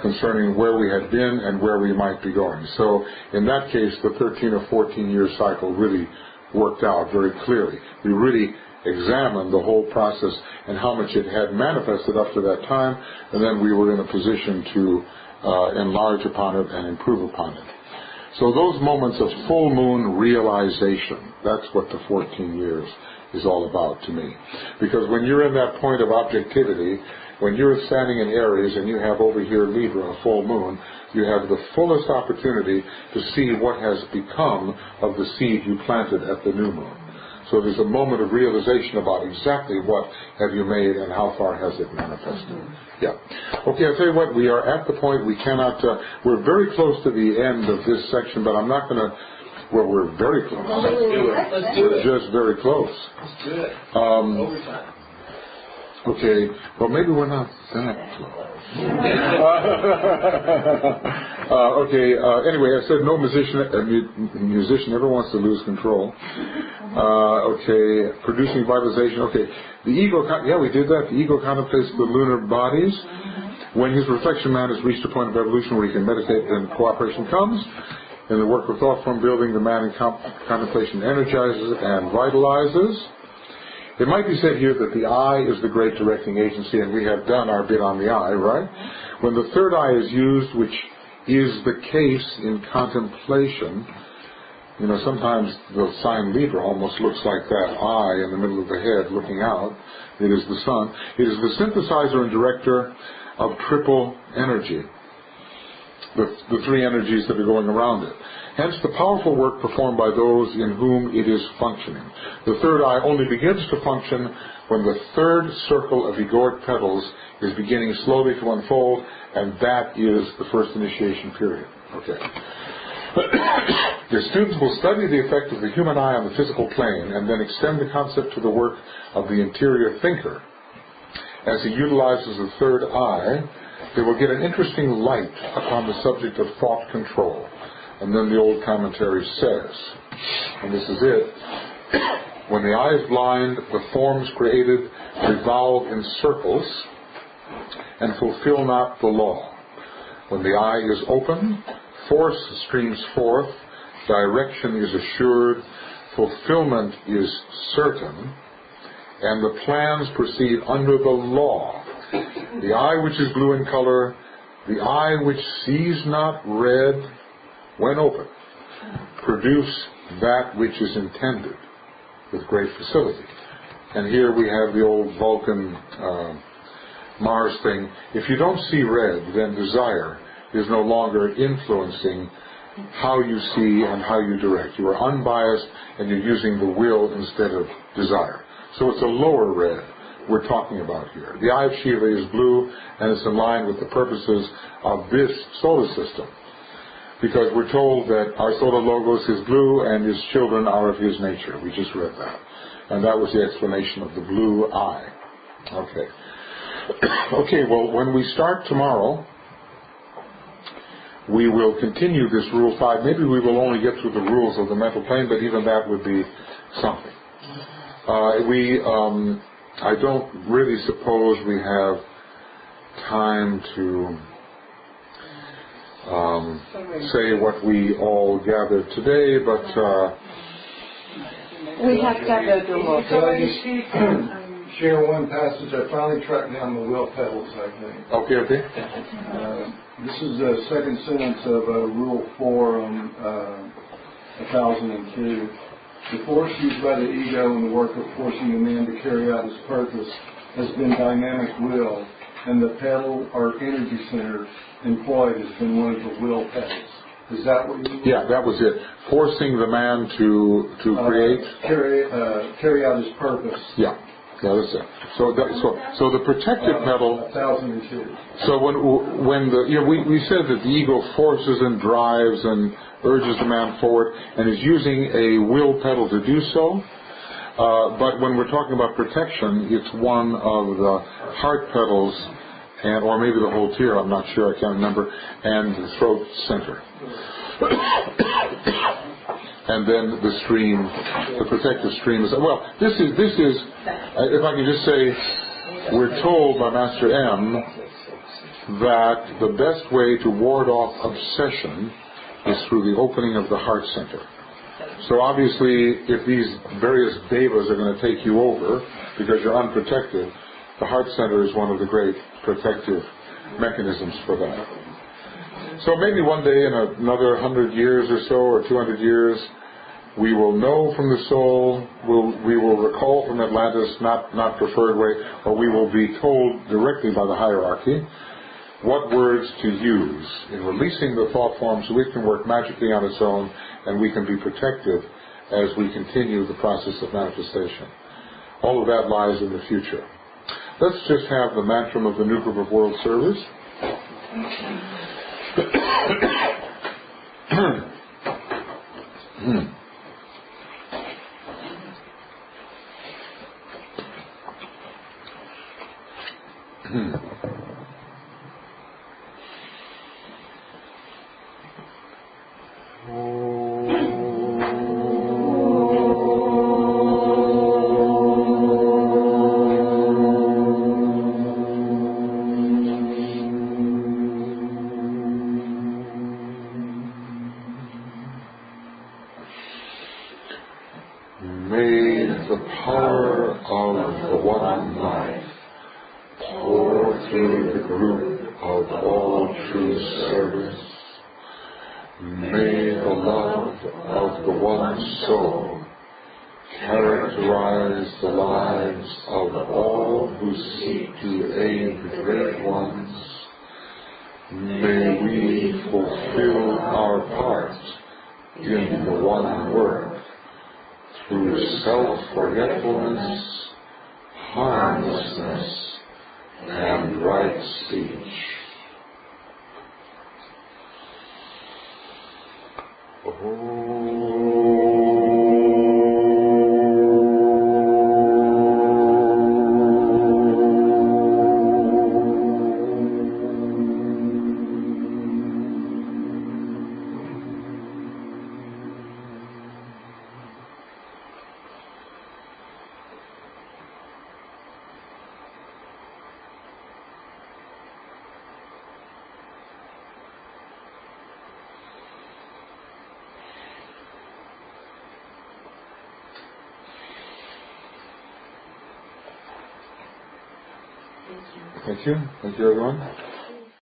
A: concerning where we had been and where we might be going. So in that case, the 13 or 14 year cycle really worked out very clearly. We really examined the whole process and how much it had manifested up to that time, and then we were in a position to enlarge upon it and improve upon it. So those moments of full moon realization, that's what the 14 years is all about to me. Because when you're in that point of objectivity, when you're standing in Aries and you have over here Libra, a full moon, you have the fullest opportunity to see what has become of the seed you planted at the new moon. So there's a moment of realization about exactly what have you made and how far has it manifested. Yeah. Okay, I'll tell you what, we are at the point we cannot, we're very close to the end of this section, but I'm not going to, well, we're very close.
E: Let's do it. Let's do it.
A: We're just very close.
E: Let's do it. Overtime.
A: Okay, well, maybe we're not that close. Anyway, I said no musician ever wants to lose control. Producing vitalization. Okay, the ego, we did that. The ego contemplates the lunar bodies. When his reflection man has reached a point of evolution where he can meditate, then cooperation comes. In the work of thought form building, the man in contemplation energizes and vitalizes. It might be said here that the eye is the great directing agency, and we have done our bit on the eye, right? When the third eye is used, which is the case in contemplation, you know, sometimes the sign Libra almost looks like that eye in the middle of the head looking out. It is the sun. It is the synthesizer and director of triple energy, the three energies that are going around it. Hence the powerful work performed by those in whom it is functioning. The third eye only begins to function when the third circle of egoic petals is beginning slowly to unfold, and that is the first initiation period. Okay. The students will study the effect of the human eye on the physical plane and then extend the concept to the work of the interior thinker. As he utilizes the third eye, they will get an interesting light upon the subject of thought control. And then the old commentary says, and this is it, when the eye is blind, the forms created revolve in circles and fulfill not the law. When the eye is open, force streams forth, direction is assured, fulfillment is certain, and the plans proceed under the law. The eye which is blue in color, the eye which sees not red, when open, produce that which is intended with great facility. And here we have the old Vulcan Mars thing. If you don't see red, then desire is no longer influencing how you see and how you direct. You are unbiased and you're using the will instead of desire. So it's a lower red we're talking about here. The eye of Shiva is blue, and it's in line with the purposes of this solar system. Because we're told that our solar logos is blue and his children are of his nature. We just read that. And that was the explanation of the blue eye. Okay. Okay, well, when we start tomorrow, we will continue this Rule 5. Maybe we will only get through the rules of the mental plane, but even that would be something. I don't really suppose we have time to say what we all gathered today, but
F: we have gathered a lot.
J: Can I just share one passage? I finally tracked down the will petals, I think.
A: Okay.
J: This is the second sentence of Rule 4 on 1002. The force used by the ego in the work of forcing a man to carry out his purpose
G: has been dynamic will, and the pedal or energy center employed has been one of the will pedals. Is that what you mean?
A: Yeah, that was it. Forcing the man to create.
G: Carry out his purpose.
A: Yeah, that's it. So the protective pedal.
G: 1002.
A: So when we said that the ego forces and drives and urges the man forward and is using a will pedal to do so. But when we're talking about protection, it's one of the heart pedals, or maybe the whole tier, I'm not sure, I can't remember, and the throat center. And then the stream, the protective stream is, well, this is, if I can just say, we're told by Master M that the best way to ward off obsession is through the opening of the heart center. So obviously, if these various devas are going to take you over because you're unprotected, the heart center is one of the great protective mechanisms for that. So maybe one day in another 100 years or so, or 200 years, we will know from the soul, we will recall from Atlantis, not preferred way, or we will be told directly by the hierarchy what words to use in releasing the thought form so it can work magically on its own and we can be protected as we continue the process of manifestation. All of that lies in the future. Let's just have the mantra of the new group of world servers. Thank you. Thank you, everyone.